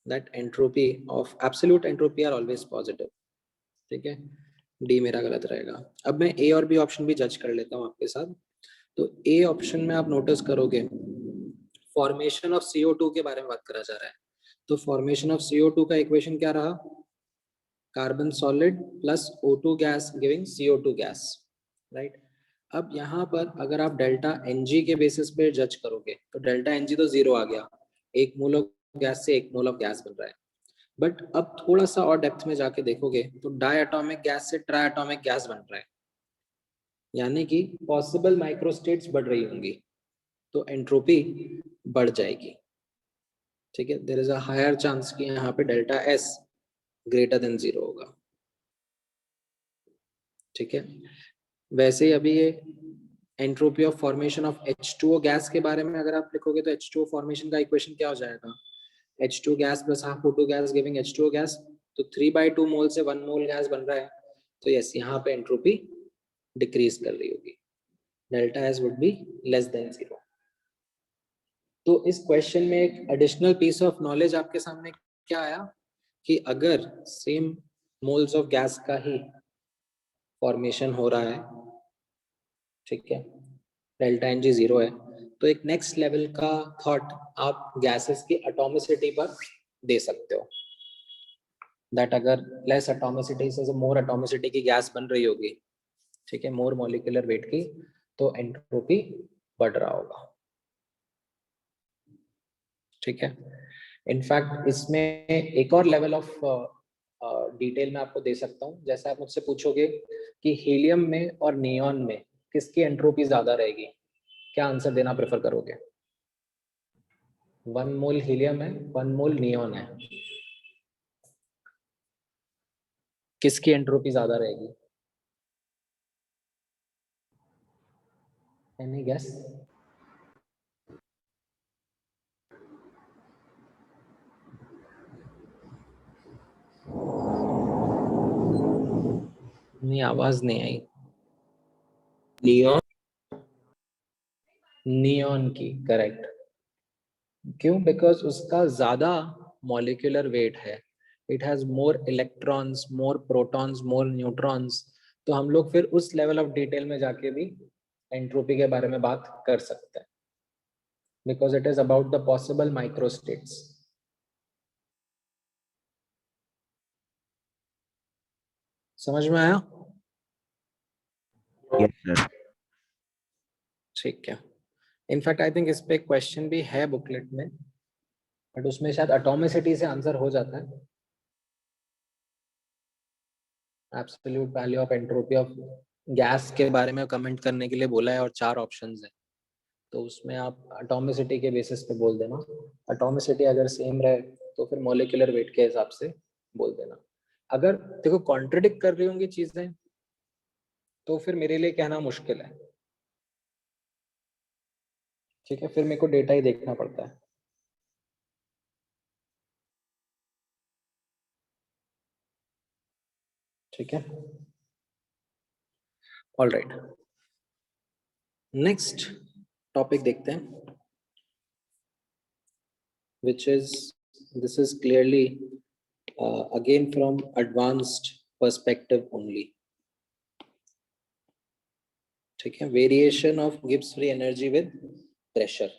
that entropy of absolute entropy are always positive, ठीक है। डी मेरा गलत रहेगा। अब मैं ए और बी ऑप्शन भी जज कर लेता हूँ आपके साथ। तो ए ऑप्शन में आप नोटिस करोगे फॉर्मेशन ऑफ CO2 के बारे में बात करा जा रहा है। तो फॉर्मेशन ऑफ CO2 का इक्वेशन क्या रहा, carbon solid plus O2 gas giving CO2 gas, right. अब यहाँ पर अगर आप डेल्टा Ng के बेसिस पे जज करोगे तो डेल्टा Ng तो जीरो आ गया, एक मोल ऑफ गैस से एक मोल ऑफ गैस बन रहा है। बट अब थोड़ा सा और डेप्थ में जाके देखोगे तो डायटोमिक गैस से ट्रायटोमिक गैस बन रहा है, यानी कि पॉसिबल माइक्रोस्टेट्स बढ़ रही होंगी, तो एंट्रोपी बढ़ जाएगी, ठीक है। There is a higher chance कि यहाँ पे डेल्टा S ग्रेटर देन 0 होगा, ठीक है। वैसे ही अभी ये entropy of formation of H2O gas के बारे में अगर आप लिखोगे तो H2O फॉर्मेशन का इक्वेशन क्या हो जाएगा, H2 gas plus half O2 gas giving H2O gas. तो 3/2 मोल से 1 मोल गैस बन रहा है, तो यस यहाँ पे एंट्रोपी डिक्रीज कर रही होगी, delta S would be less than 0। तो इस क्वेश्चन में एक एडिशनल पीस ऑफ नॉलेज आपके सामने क्या आया कि अगर सेम मोल्स ऑफ गैस का ही फॉर्मेशन हो रहा है, ठीक है, डेल्टा Ng 0 है, तो एक नेक्स्ट लेवल का थॉट आप गैसेस की एटॉमिसिटी पर दे सकते हो, दैट अगर लेस एटॉमिसिटी से मोर एटॉमिसिटी की गैस बन रही होगी, ठीक है, मोर मॉलिक्यूलर वेट की, तो एंट्रोपी बढ़ रहा होगा, ठीक है। इनफैक्ट इसमें एक और लेवल ऑफ डिटेल मैं आपको दे सकता हूँ। जैसे आप मुझसे पूछोगे कि हीलियम में और नियॉन में किसकी एंट्रोपी ज्यादा रहेगी, क्या आंसर देना प्रेफर करोगे? 1 मोल हीलियम है, 1 मोल नियॉन है, किसकी एंट्रोपी ज्यादा रहेगी? Any guess? नहीं, आवाज नहीं आई। नियॉन। नियॉन की, करेक्ट। क्यों? बिकॉज उसका ज्यादा मॉलिक्यूलर वेट है, it has more electrons, more protons, more neutrons. तो हम लोग फिर उस लेवल ऑफ डिटेल में जाके भी एंट्रोपी के बारे में बात कर सकते हैं, because it is about the possible microstates. समझ में आया? Yes sir. ठीक है। इनफैक्ट आई थिंक इस पे क्वेश्चन भी है बुकलेट में, बट उसमें शायद एटॉमिसिटी से आंसर हो जाता है। Absolute value of entropy of gas के बारे में कमेंट करने के लिए बोला है और 4 ऑप्शंस हैं, तो उसमें आप एटॉमिसिटी के बेसिस पे बोल देना। एटॉमिसिटी अगर सेम रहे तो फिर मॉलिक्यूलर वेट के हिसाब से बोल देना। अगर देखो कॉन्ट्रडिक्ट कर रही होंगी चीजें तो फिर मेरे लिए कहना मुश्किल है, ठीक है, फिर मेरे को डेटा ही देखना पड़ता है। ठीक है, ऑल राइट, नेक्स्ट टॉपिक देखते हैं, which is, this is clearly again from advanced perspective only, ठीक है, variation of Gibbs free energy with pressure,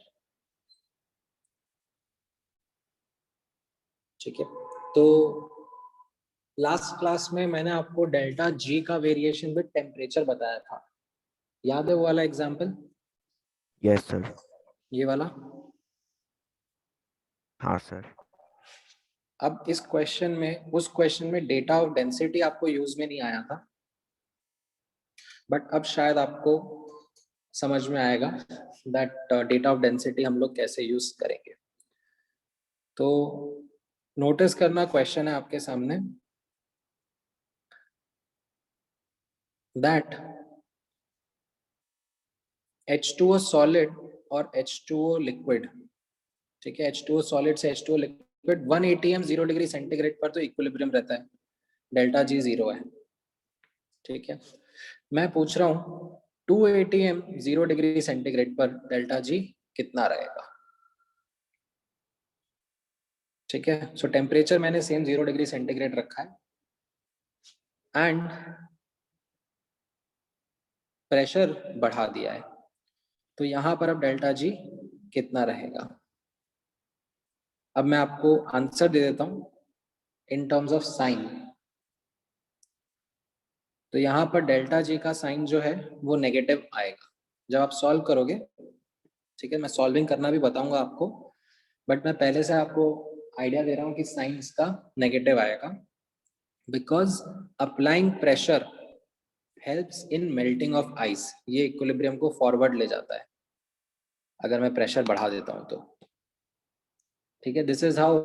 ठीक है। तो लास्ट क्लास में मैंने आपको डेल्टा जी का वेरिएशन विद टेम्परेचर बताया था, याद है वो वाला एग्जांपल, यस सर। ये वाला? हाँ सर। अब इस क्वेश्चन में, उस क्वेश्चन में डेटा ऑफ डेंसिटी आपको यूज में नहीं आया था, बट अब शायद आपको समझ में आएगा दैट डेटा ऑफ डेंसिटी हम लोग कैसे यूज करेंगे। तो नोटिस करना, क्वेश्चन है आपके सामने दैट H2O सॉलिड और H2O लिक्विड, ठीक है, H2O सॉलिड से H2O liquid 1 atm 0 degree centigrade पर तो इक्विलिब्रियम रहता है, डेल्टा जी 0 है, ठीक है। मैं पूछ रहा हूँ 2 atm 0 डिग्री सेंटीग्रेड पर डेल्टा जी कितना रहेगा, ठीक है। सो टेम्परेचर मैंने सेम 0 डिग्री सेंटीग्रेड रखा है एंड प्रेशर बढ़ा दिया है, तो यहां पर अब डेल्टा जी कितना रहेगा। अब मैं आपको आंसर दे देता हूं इन टर्म्स ऑफ साइन। तो यहाँ पर डेल्टा जी का साइन जो है वो नेगेटिव आएगा जब आप सॉल्व करोगे, ठीक है। मैं सॉल्विंग करना भी बताऊंगा आपको, बट मैं पहले से आपको आइडिया दे रहा हूँ कि साइन इसका नेगेटिव आएगा, because applying pressure helps in melting of ice. ये इक्विलिब्रियम को फॉरवर्ड ले जाता है अगर मैं प्रेशर बढ़ा देता हूँ तो, ठीक है। This is how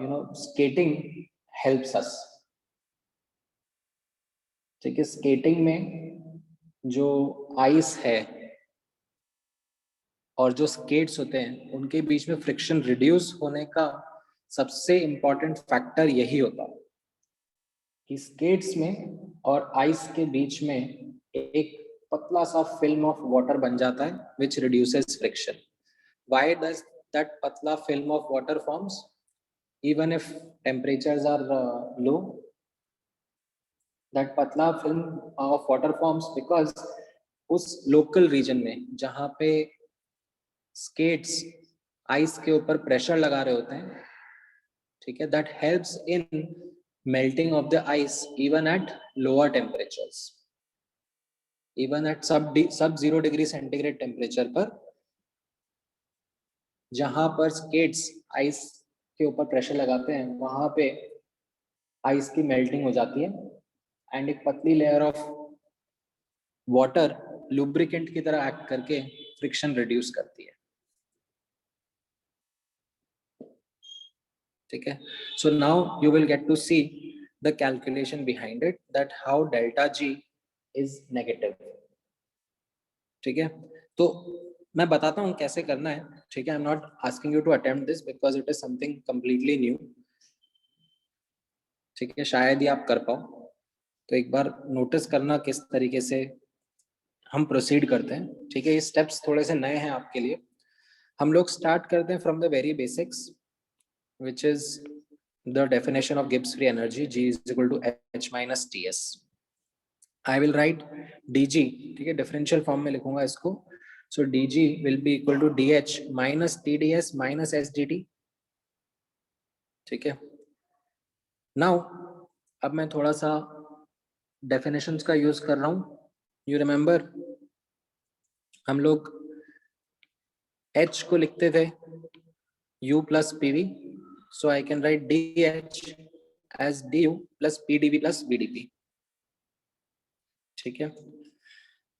you know skating helps us, ठीक है। स्केटिंग में जो आइस है और जो स्केट्स होते हैं उनके बीच में फ्रिक्शन रिड्यूस होने का सबसे इंपॉर्टेंट फैक्टर यही होता है कि स्केट्स में और आइस के बीच में एक पतला सा फिल्म ऑफ वाटर बन जाता है which reduces friction. Why does that पतला film of water forms even if temperatures are low? That पतला film of water forms because उस लोकल रीजन में जहाँ पे स्केट्स आइस के ऊपर प्रेशर लगा रहे होते हैं, ठीक है, that helps in melting of the ice even at lower temperatures, even at सब 0 डिग्री सेंटीग्रेड टेम्परेचर पर, जहां पर स्केट्स आइस के ऊपर प्रेशर लगाते हैं वहां पे आइस की मेल्टिंग हो जाती है एंड एक पतली लेयर ऑफ वाटर लुब्रिकेंट की तरह एक्ट करके फ्रिक्शन रिड्यूस करती है, ठीक है। So now you will get to see the calculation behind it that how delta G is negative, ठीक है। तो मैं बताता हूँ कैसे करना है, ठीक है। I am not asking you to attempt this because it is something completely new, ठीक है, शायद ही आप कर पाओ। तो एक बार नोटिस करना किस तरीके से हम प्रोसीड करते हैं, ठीक है। ये स्टेप्स थोड़े से नए हैं आपके लिए। हम लोग स्टार्ट करते हैं from the very basics which is the definition of Gibbs free energy, G is equal to H minus Ts. I will write dg, ठीक है, डिफरेंशियल फॉर्म में लिखूंगा इसको। so dg will be equal to dh minus tds minus sdt, ठीक है। now अब मैं थोड़ा सा definitions का यूज कर रहा हूं। you remember हम लोग h को लिखते थे u plus pv, so I can write dh as du plus pdv plus vdp, ठीक है।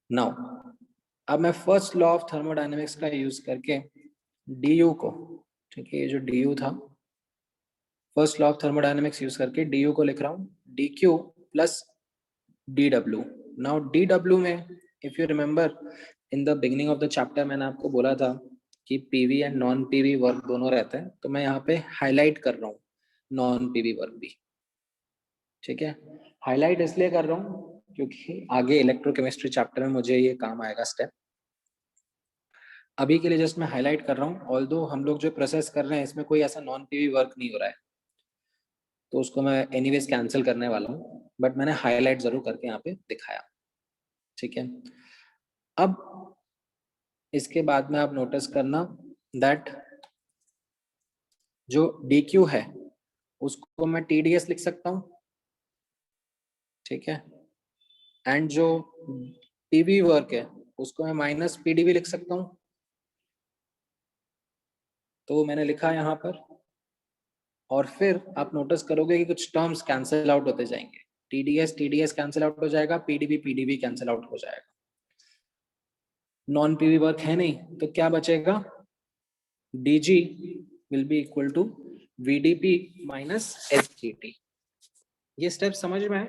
नाउ अब मैं फर्स्ट लॉ ऑफ थर्मोडायनेमिक्स का यूज करके du को, ठीक है, ये जो du था, first law of thermodynamics use करके du को लिख रहा हूँ dq plus dw। Now dw में if you remember in the beginning of the chapter मैंने आपको बोला था कि PV and non PV work दोनों रहते हैं, तो मैं यहाँ पे हाईलाइट कर रहा हूँ नॉन पीवी वर्क भी, ठीक है। हाईलाइट इसलिए कर रहा हूँ क्योंकि आगे इलेक्ट्रोकेमिस्ट्री चैप्टर में मुझे ये काम आएगा स्टेप। अभी के लिए जस्ट मैं हाईलाइट कर रहा हूँ, ऑल्दो हम लोग जो प्रोसेस कर रहे हैं इसमें कोई ऐसा नॉन पीवी वर्क नहीं हो रहा है, तो उसको मैं एनीवेज कैंसिल करने वाला हूँ, बट मैंने हाईलाइट जरूर करके यहाँ पे दिखाया, ठीक है। अब इसके बाद में आप नोटिस करना दैट जो dq है उसको मैं TDS लिख सकता हूँ, ठीक है, एंड जो PV वर्क है उसको मैं माइनस PDV लिख सकता हूँ। तो वो मैंने लिखा यहाँ पर, और फिर आप नोटिस करोगे कि कुछ टर्म्स कैंसिल आउट होते जाएंगे। TDS कैंसिल आउट हो जाएगा, PDV कैंसिल आउट हो जाएगा, नॉन PV वर्क है नहीं, तो क्या बचेगा, DG will be equal to VDP minus SGT। ये स्टेप समझ में आए?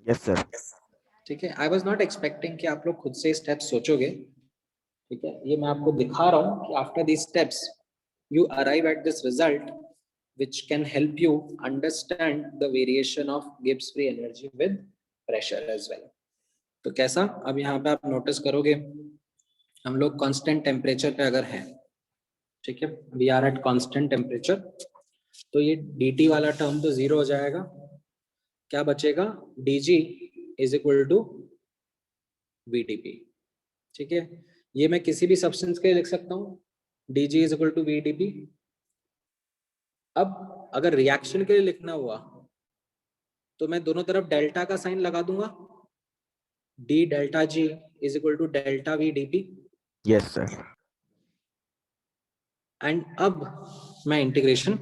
Yes sir. ठीक है, आई वॉज नॉट एक्सपेक्टिंग कि आप लोग खुद से स्टेप सोचोगे, ठीक है, ये मैं आपको दिखा रहा हूँ कि after these steps you arrive at this result which can help you understand the variation of Gibbs free energy with pressure as well। तो कैसा, अब यहाँ पे आप नोटिस करोगे हम लोग कांस्टेंट टेम्परेचर पे अगर हैं, ठीक है, we are at constant temperature, तो ये dt वाला टर्म तो जीरो हो जाएगा, क्या बचेगा, dg is equal to vdp। ठीक है, ये मैं किसी भी सब्सटेंस के लिए लिख सकता हूँ, dg is equal to vdp। अब अगर रिएक्शन के लिए लिखना हुआ तो मैं दोनों तरफ डेल्टा का साइन लगा दूंगा, d delta g is equal to delta v dp। Yes sir. And अब मैं इंटीग्रेशन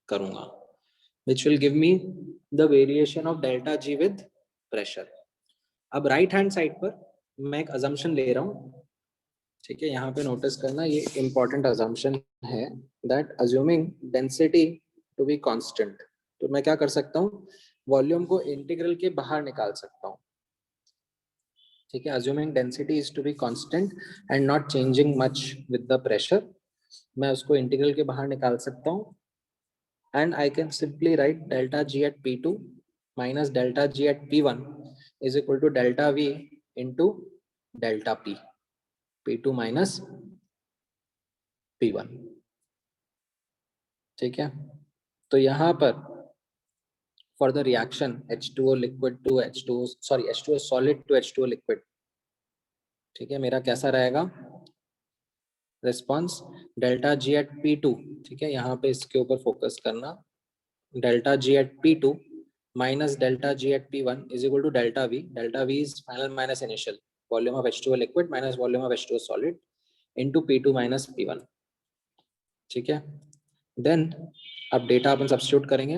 करूंगा which will give me the variation of delta g with pressure। अब राइट हैंड साइड पर मैं एक अजम्पशन ले रहा हूँ, ठीक है, यहाँ पे नोटिस करना, ये इंपॉर्टेंट अजम्पशन है, that assuming density to be constant, तो मैं क्या कर सकता हूँ, वॉल्यूम को इंटीग्रल के बाहर निकाल सकता हूँ, ठीक है, assuming density is to be constant and not changing much with the pressure, मैं उसको इंटीग्रल के बाहर निकाल सकता हूँ, and I can simply write delta G at P2 minus delta G at P1 is equal to delta V into delta P, P2 minus P1। ठीक है, तो यहाँ पर for the reaction H2O liquid to H2O, sorry H2O solid to H2O liquid, ठीक है, मेरा कैसा रहेगा response, delta G at P2, ठीक है, यहाँ पे इसके ऊपर फोकस करना, delta G at P2 minus delta G at P1 is equal to delta V. Delta V is final minus initial, volume of H2O liquid minus volume of H2O solid into P2 minus P1। ठीक है, then अब data अपन substitute करेंगे,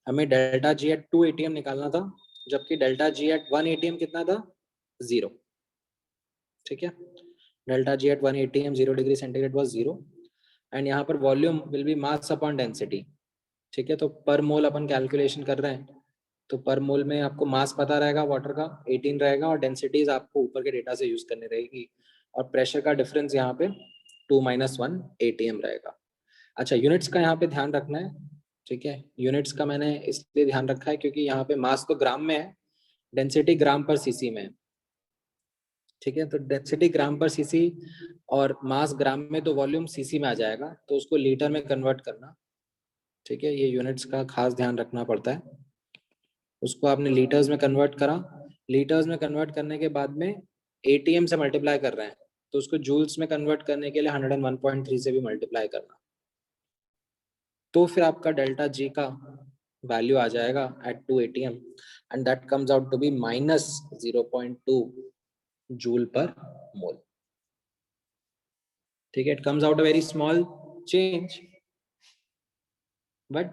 हमें delta G at 2 ATM निकालना था, जबकि delta G at 1 ATM कितना था, 0। ठीक है, delta G at 1 ATM 0 degree centigrade was 0, and यहाँ पर volume will be mass upon density. ठीक है, तो पर मोल अपन कैलकुलेशन कर रहे हैं, तो पर मोल में आपको मास पता रहेगा वाटर का 18 रहेगा, और डेंसिटीज आपको ऊपर के डेटा से यूज करनी रहेगी, और प्रेशर का डिफरेंस यहाँ पे 2-1 ATM रहेगा। अच्छा, यूनिट्स का यहाँ पे ध्यान रखना है, ठीक है, यूनिट्स का मैंने इसलिए ध्यान रखा है क्योंकि यहाँ पे मास तो ग्राम में है, डेंसिटी ग्राम पर सीसी में है। ठीक है, तो डेंसिटी ग्राम पर सीसी और मास ग्राम में, तो वॉल्यूम सीसी में आ जाएगा, तो उसको लीटर में कन्वर्ट करना। ठीक है, ये यूनिट्स का खास ध्यान रखना पड़ता है, उसको आपने लीटर्स में कन्वर्ट करा, लीटर्स में कन्वर्ट करने के बाद में ATM से मल्टीप्लाई कर रहे हैं, तो उसको जूल्स में कन्वर्ट करने के लिए 101.3 से भी मल्टीप्लाई करना, तो फिर आपका डेल्टा G का वैल्यू आ जाएगा at 2 ATM, and that comes out to be minus 0.2 joule per mole. ठीक है, it comes out a very small change, but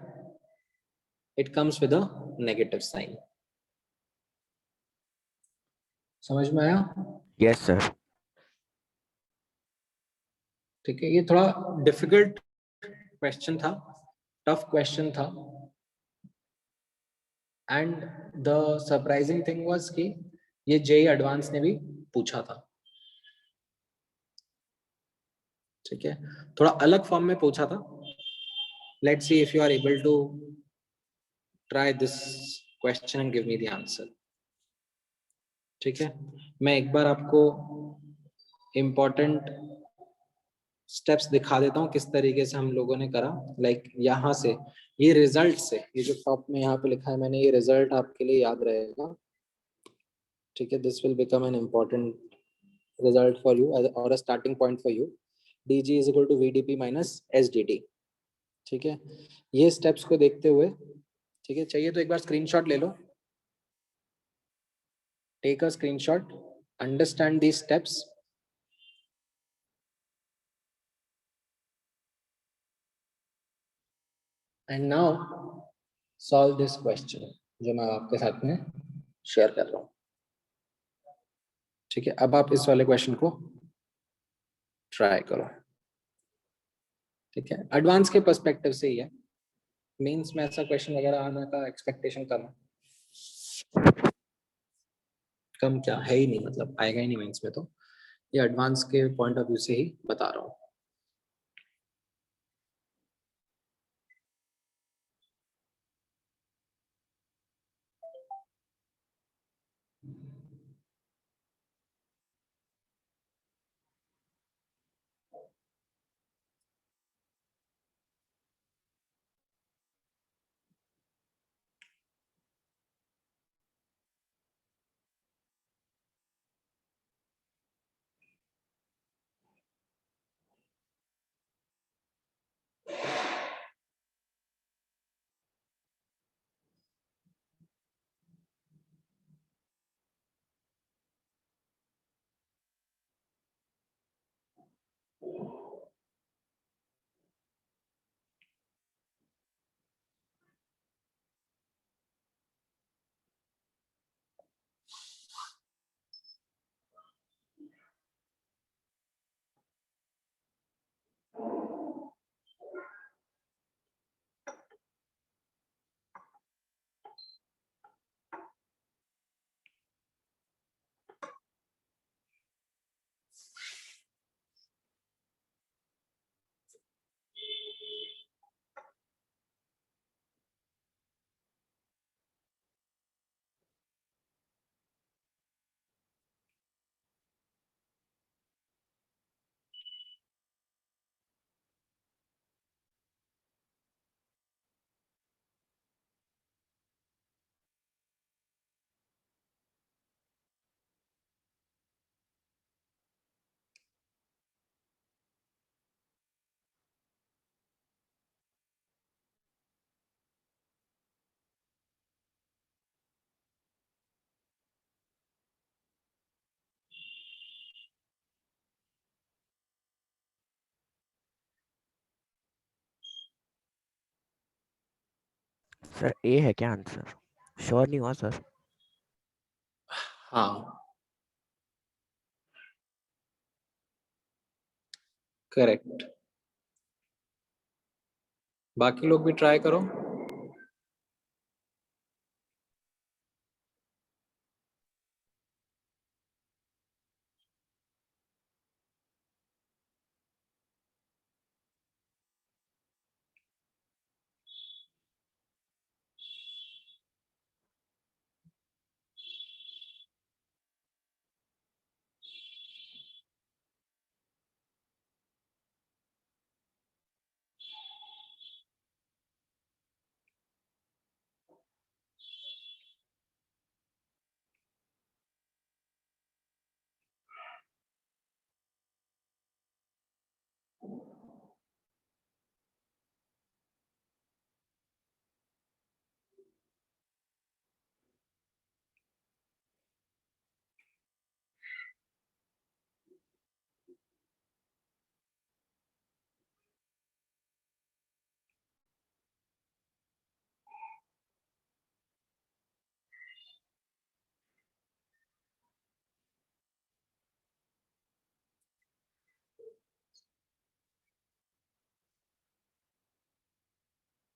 it comes with a negative sign। समझ में आया? Yes sir. ठीक है, ये थोड़ा डिफिकल्ट क्वेश्चन था, टफ क्वेश्चन था, and the surprising thing was कि ये जेई एडवांस ने भी पूछा था। ठीक है, थोड़ा अलग फॉर्म में पूछा था, let's see if you are able to try this question and give me the answer. ठीक है, मैं एक बार आपको इम्पोर्टेंट स्टेप्स दिखा देता हूँ किस तरीके से हम लोगों ने करा, लाइक यहाँ से ये रिजल्ट से, ये जो टॉप में यहाँ पे लिखा है मैंने, ये रिजल्ट आपके लिए याद रहेगा। ठीक है, this will become an important result for you और a starting point for you. dg is equal to vdp minus sdt। ठीक है, ये स्टेप्स को देखते हुए, ठीक है, चाहिए तो एक बार स्क्रीनशॉट ले लो, take a screenshot, understand the steps, and now solve this question जो मैं आपके साथ में शेयर कर रहा हूँ। ठीक है, अब आप इस वाले क्वेश्चन को ट्राई करो। ठीक है, एडवांस के पर्सपेक्टिव से ही है, मेंस में ऐसा क्वेश्चन वगैरह आने का एक्सपेक्टेशन कम है, कम क्या है ही नहीं, मतलब आएगा ही नहीं मेंस में, तो ये एडवांस के पॉइंट ऑफ व्यू से ही बता रहा हूँ। सर ए है क्या आंसर? श्योर नहीं हुआ सर। हाँ, करेक्ट। बाकी लोग भी ट्राई करो।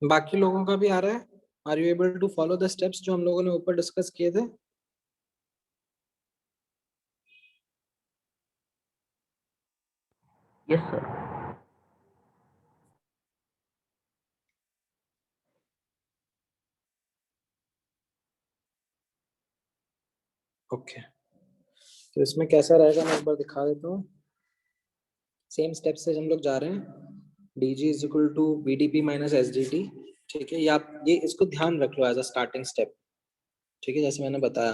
बाकी लोगों का भी आ रहा है? Are you able to follow the steps जो हम लोगों ने ऊपर डिस्कस किए थे? Yes sir. ओके, तो इसमें कैसा रहेगा मैं एक बार दिखा देता हूँ। सेम स्टेप से हम लोग जा रहे हैं, D G is equal to B D P minus S D T. ठीक है, या आप ये इसको ध्यान रख लो एज अ स्टार्टिंग स्टेप। ठीक है, जैसे मैंने बताया,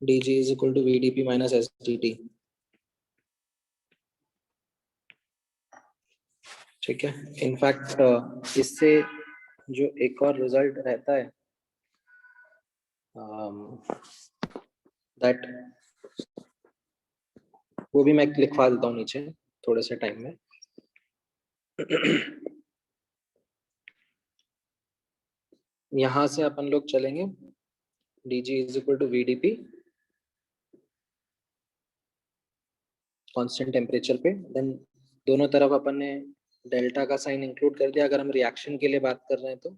D G is equal to B D P minus S D T. ठीक है। इनफैक्ट इससे जो एक और रिजल्ट रहता है दैट वो भी मैं लिखवा देता हूँ नीचे थोड़े से टाइम में। यहाँ से अपन लोग चलेंगे dg is equal to vdp constant temperature पे, देन दोनों तरफ अपन ने डेल्टा का साइन इंक्लूड कर दिया अगर हम रिएक्शन के लिए बात कर रहे हैं तो,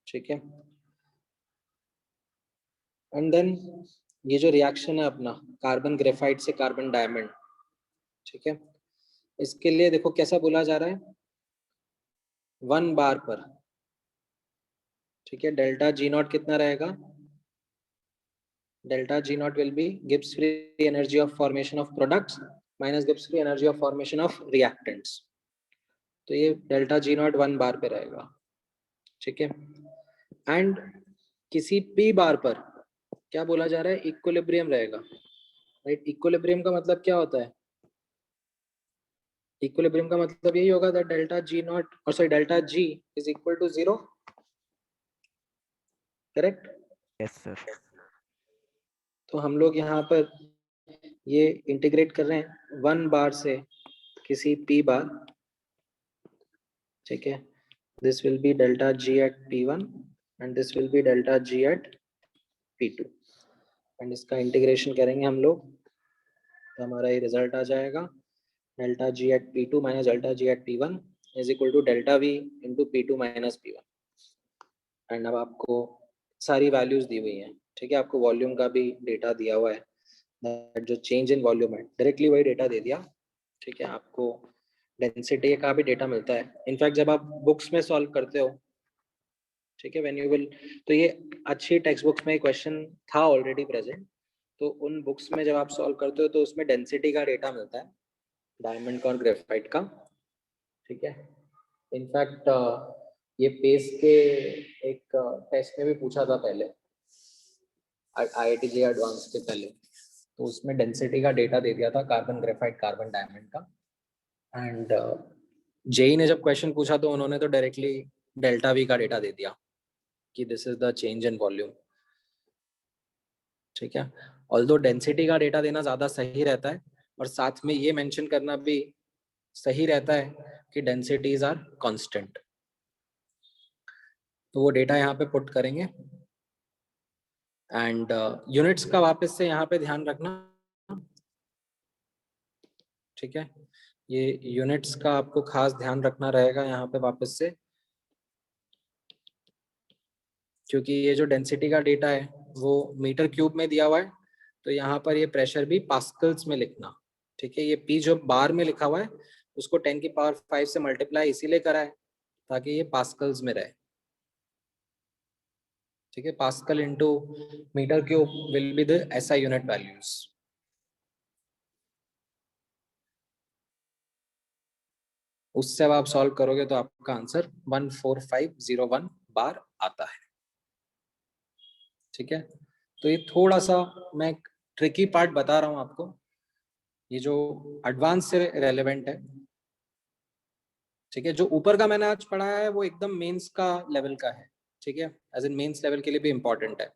ठीक है। एंड देन ये जो रिएक्शन है अपना कार्बन ग्रेफाइट से कार्बन डायमंड, ठीक है, इसके लिए देखो कैसा बोला जा रहा है 1 बार पर, ठीक है। डेल्टा जी नॉट कितना रहेगा, delta G not will be Gibbs free energy of formation of products minus Gibbs free energy of formation of reactants, तो ये डेल्टा जी नॉट 1 बार पे रहेगा, ठीक है। एंड किसी पी बार पर क्या बोला जा रहा है, इक्विलिब्रियम रहेगा, राइट। इक्विलिब्रियम का मतलब क्या होता है, इक्विलिब्रियम का मतलब यही होगा दैट डेल्टा जी नॉट और sorry delta G is equal to 0, correct. Yes sir. तो हम लोग यहाँ पर ये इंटीग्रेट कर रहे हैं 1 बार से किसी पी बार, ठीक है। This will be delta G at P1 and this will be delta G at P2 and इसका इंटीग्रेशन करेंगे हम लोग तो हमारा ये रिजल्ट आ जाएगा delta G at P2 minus delta G at P1 is equal to delta V into P2 minus P1। And अब आपको सारी वैल्यूज दी हुई हैं, ठीक है। आपको वॉल्यूम का भी डेटा दिया हुआ है, जो चेंज इन वॉल्यूम है डायरेक्टली वही डेटा दे दिया, ठीक है। आपको डेंसिटी का भी डेटा मिलता है इनफैक्ट जब आप बुक्स में सॉल्व करते हो, ठीक है, व्हेन यू विल, तो ये अच्छी टेक्स्ट बुक्स में क्वेश्चन था ऑलरेडी प्रेजेंट, तो उन बुक्स में जब आप सॉल्व करते हो तो उसमें डेंसिटी का डेटा मिलता है डायमंड का और ग्रेफाइट का, ठीक है। इनफैक्ट ये पेस के एक टेस्ट में भी पूछा था पहले IIT JEE एडवांस के पहले, तो उसमें डेंसिटी का डेटा दे दिया था कार्बन ग्रेफाइट कार्बन डायमंड का। एंड जेई ने जब क्वेश्चन पूछा तो उन्होंने तो डायरेक्टली डेल्टा वी का डेटा दे दिया कि this is the change in volume, ठीक है। ऑल्दो डेंसिटी का डेटा देना ज़्यादा सही रहता है और साथ में ये मेंशन करना भी सही रहता है कि डेंसिटीज आर कांस्टेंट, तो वो डेटा यहाँ पे पुट करेंगे। एंड यूनिट्स का वापस से यहाँ पे ध्यान रखना, ठीक है। ये यूनिट्स का आपको खास ध्यान रखना रहेगा यहाँ पे वापस से, क्योंकि ये जो डेंसिटी का डेटा है वो मीटर क्यूब में दिया हुआ है, तो यहाँ पर ये प्रेशर भी पास्कल्स में लिखना, ठीक है। ये पी जो बार में लिखा हुआ है उसको 10 की पावर 5 से मल्टीप्लाई इसीलिए करा है ताकि ये पास्कल्स में रहे, ठीक है। Pascal into metre cube will be the SI unit values. उससे अब आप सॉल्व करोगे तो आपका आंसर 14501 बार आता है, ठीक है। तो ये थोड़ा सा मैं ट्रिकी पार्ट बता रहा हूँ आपको, ये जो एडवांस से रेलेवेंट है, ठीक है। जो ऊपर का मैंने आज पढ़ाया है वो एकदम मेंस का लेवल का है, ठीक है, एज इन मेंस लेवल के लिए भी इम्पोर्टेंट है।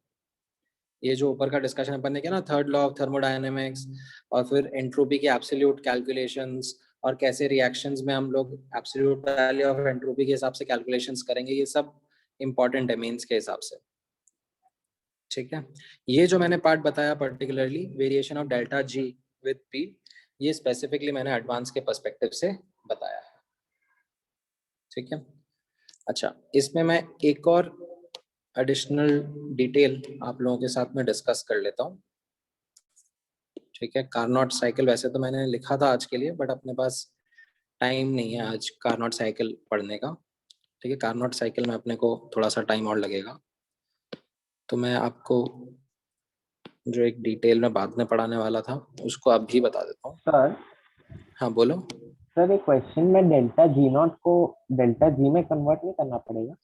ये जो ऊपर का डिस्कशन अपन ने किया ना, थर्ड लॉ ऑफ थर्मोडायनेमिक्स और फिर एंट्रोपी के एब्सोल्यूट कैलकुलेशंस और कैसे रिएक्शंस में हम लोग एब्सोल्यूट वैल्यू ऑफ एंट्रोपी के हिसाब से कैलकुलेशंस करेंगे, ये सब इम्पोर्टेंट है मेंस के हिसाब से, ठीक है। ये जो मैंने पार्ट बताया particularly variation of delta G with P, ये स्पेसिफिकली मैंने एडवांस के पर्सपेक्टिव से बताया है, ठीक है। अच्छा, इसमें मैं एक और एडिशनल डिटेल आप लोगों के साथ में डिस्कस कर लेता हूँ, ठीक है। कार्नोट साइकिल वैसे तो मैंने लिखा था आज के लिए, बट अपने पास टाइम नहीं है आज कार्नोट साइकिल पढ़ने का, ठीक है। कार्नोट साइकिल में अपने को थोड़ा सा टाइम और लगेगा, तो मैं आपको जो एक डिटेल में बाद में पढ़ाने वाला था उसको अभी बता देता हूँ। सर हाँ बोलो। सर एक क्वेश्चन में डेल्टा जी नॉट को डेल्टा जी में कन्वर्ट नहीं करना पड़ेगा?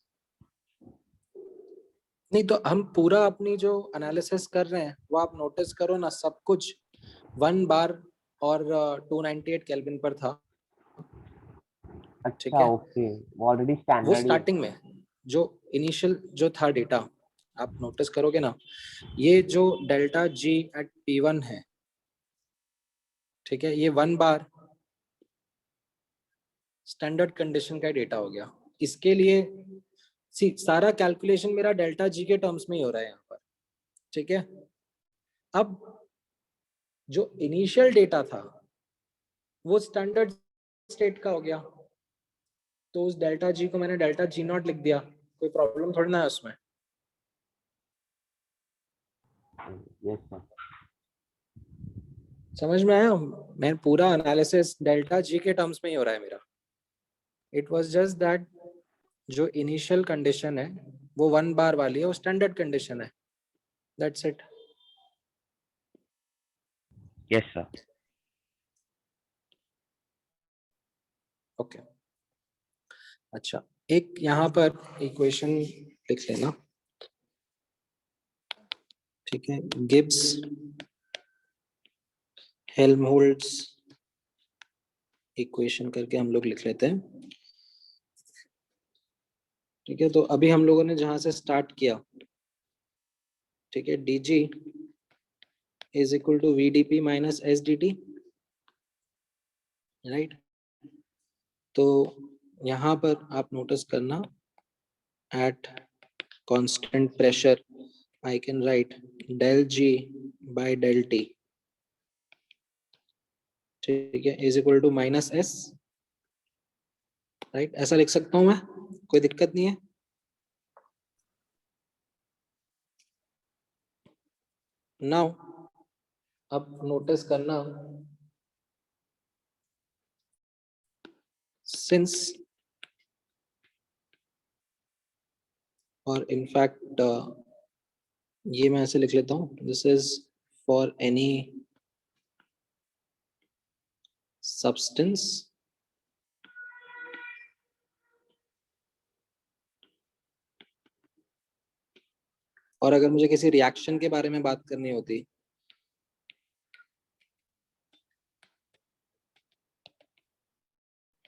नहीं, तो हम पूरा अपनी जो एनालिसिस कर रहे हैं वो आप नोटिस करो ना, सब कुछ 1 बार और 298 केल्विन पर था, ठीक अच्छा है, ओके, वो ऑलरेडी वो स्टैंडर्ड ही है। स्टार्टिंग में जो इनिशियल जो था डेटा, आप नोटिस करोगे ना, ये जो डेल्टा जी एट P1 है, ठीक है, ये 1 बार स्टैंडर्ड कंडीशन का डेटा हो गया। इसके लिए सारा कैलकुलेशन मेरा डेल्टा जी के टर्म्स में ही हो रहा है यहाँ पर, ठीक है। अब जो इनिशियल डेटा था वो स्टैंडर्ड स्टेट का हो गया, तो उस डेल्टा जी को मैंने डेल्टा जी नॉट लिख दिया, कोई प्रॉब्लम थोड़ी ना है उसमें। Yes sir. समझ में आया? मैं पूरा एनालिसिस डेल्टा जी के टर्म्स में ही हो रहा है मेरा। इट वाज जस्ट दैट जो इनिशियल कंडीशन है वो 1 बार वाली है, वो स्टैंडर्ड कंडीशन है, that's it. Yes sir. Okay, अच्छा, एक यहाँ पर इक्वेशन लिख लेना, ठीक है। गिब्स हेल्महोल्ट्ज इक्वेशन करके हम लोग लिख लेते हैं, ठीक है। तो अभी हम लोगों ने जहां से स्टार्ट किया, ठीक है, D G is equal to V D P minus S D T, right. तो यहाँ पर आप नोटिस करना, at constant pressure I can write del G by del T, ठीक है, is equal to minus S, right. ऐसा लिख सकता हूं मैं, कोई दिक्कत नहीं है। नाउ अब नोटिस करना, सिंस और इनफैक्ट ये मैं ऐसे लिख लेता हूँ, this is for any substance और अगर मुझे किसी रिएक्शन के बारे में बात करनी होती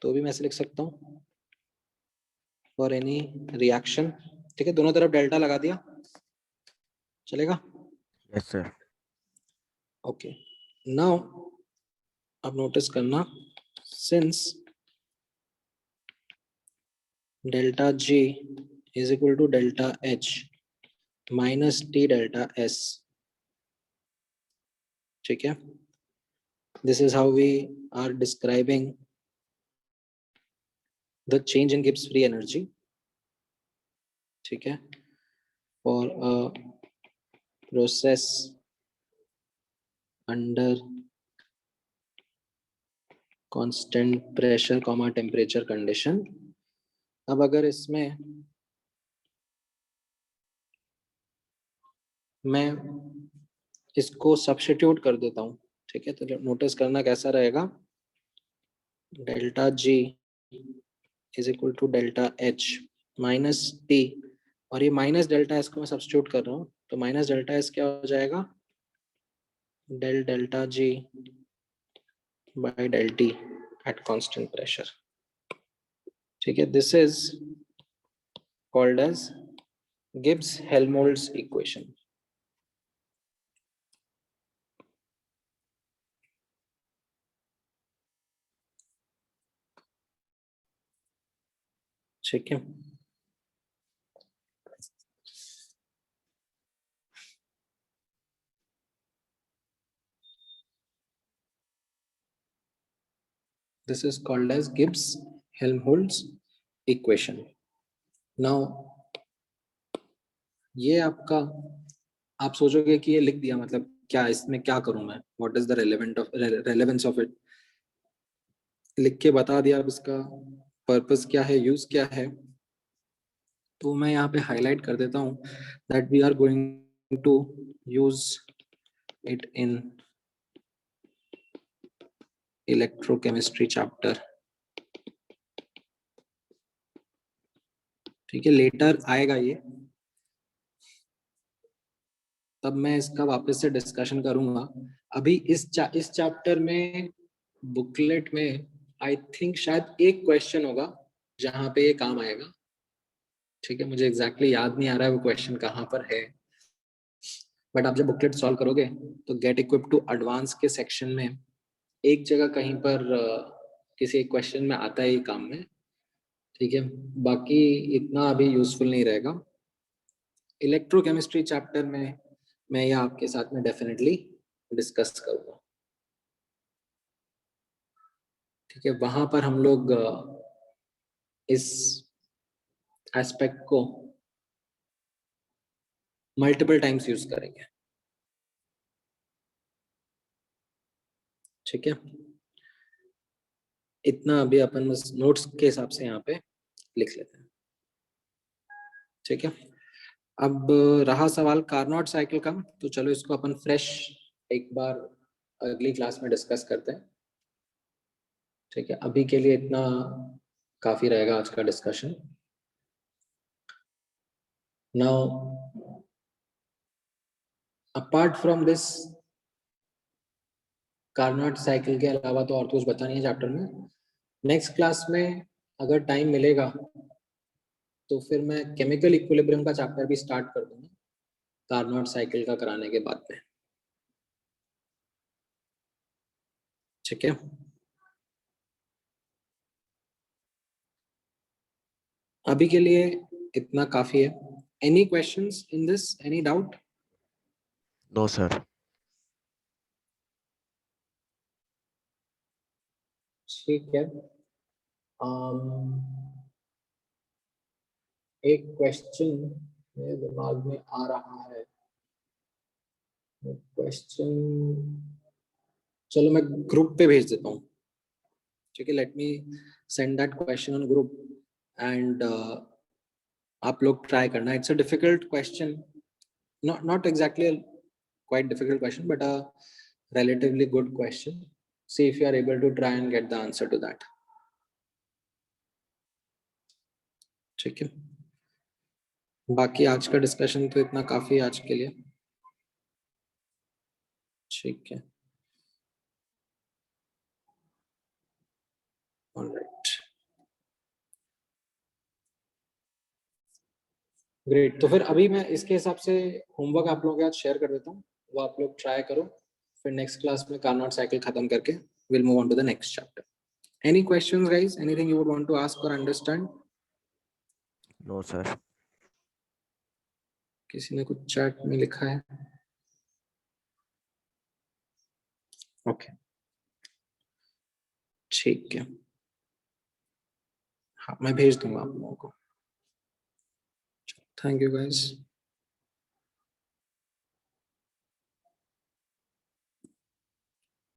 तो भी मैं ऐसे लिख सकता हूँ, फॉर एनी रिएक्शन, ठीक है, दोनों तरफ डेल्टा लगा दिया, चलेगा? Yes sir. ओके, नाउ अब नोटिस करना, since delta G is equal to delta H minus T delta S, ठीक है, this is how we are describing the change in Gibbs free energy, ठीक है, for a process under constant pressure comma temperature condition. अब अगर इसमें मैं इसको substitute कर देता हूँ, ठीक है, तो नोटिस करना कैसा रहेगा, delta G is equal to delta H minus T, और ये माइनस डेल्टा एस को मैं सब्स्टिट्यूट कर रहा हूँ, तो माइनस डेल्टा एस क्या हो जाएगा, del delta G by del T at constant pressure, ठीक है। This is called as Gibbs Helmholtz equation. ठीक है, this is called as Gibbs Helmholtz equation. Now ये आपका, आप सोचोगे कि ये लिख दिया मतलब क्या, इसमें क्या करूं मैं, what is the relevance of it, लिख के बता दिया, अब इसका पर्पस क्या है, यूज क्या है, तो मैं यहाँ पे हाईलाइट कर देता हूँ that we are going to use it in electrochemistry chapter, ठीक है, लेटर आएगा ये, तब मैं इसका वापस से डिस्कशन करूंगा। अभी इस चैप्टर में बुकलेट में आई थिंक शायद एक क्वेश्चन होगा जहां पे ये काम आएगा, ठीक है, मुझे एग्जैक्टली याद नहीं आ रहा है वो क्वेश्चन कहाँ पर है, बट आप जब बुकलेट सॉल्व करोगे तो गेट इक्विप टू एडवांस के सेक्शन में एक जगह कहीं पर किसी एक क्वेश्चन में आता है ये काम में, ठीक है, बाकी इतना अभी यूजफुल नहीं रहेगा। इलेक्ट्रोकेमिस्ट्री चैप्टर में मैं ये आपके साथ में डेफिनेटली डिस्कस करूंगा, ठीक है, वहां पर हम लोग इस एस्पेक्ट को मल्टीपल टाइम्स यूज करेंगे, ठीक है। इतना अभी अपन बस नोट्स के हिसाब से यहाँ पे लिख लेते हैं, ठीक है। अब रहा सवाल कार्नोट साइकिल का, तो चलो इसको अपन फ्रेश एक बार अगली क्लास में डिस्कस करते हैं, ठीक है। अभी के लिए इतना काफी रहेगा आज का discussion. Now apart from this Carnot cycle के अलावा तो और कुछ बचा नहीं है चैप्टर में। नेक्स्ट क्लास में अगर टाइम मिलेगा तो फिर मैं केमिकल इक्विलिब्रियम का चैप्टर भी स्टार्ट कर दूंगा कार्नोट साइकिल का कराने के बाद में, ठीक है। अभी के लिए इतना काफी है। Any questions in this, any doubt? No sir. ठीक है। एक क्वेश्चन मेरे दिमाग में आ रहा है, क्वेश्चन चलो मैं ग्रुप पे भेज देता हूँ, ठीक है। Let me send that question on group and आप लोग ट्राई करना। It's a difficult question, not exactly a quite difficult question, but a relatively good question. See if you are able to try and get the answer to that, ठीक है। बाकी आज का discussion तो इतना काफी है आज के लिए, ठीक है। Alright, great. तो फिर अभी मैं इसके हिसाब से होमवर्क आप लोगों के साथ शेयर कर देता हूँ, वो आप लोग ट्राई करो, फिर नेक्स्ट क्लास में कार्नोट साइकिल खत्म करके will move on to the next chapter. Any questions guys, anything you would want to ask or understand? No sir. किसी ने कुछ चैट में लिखा है? ओके, ठीक है, हाँ मैं भेज दूंगा आप लोगों को। Thank you guys.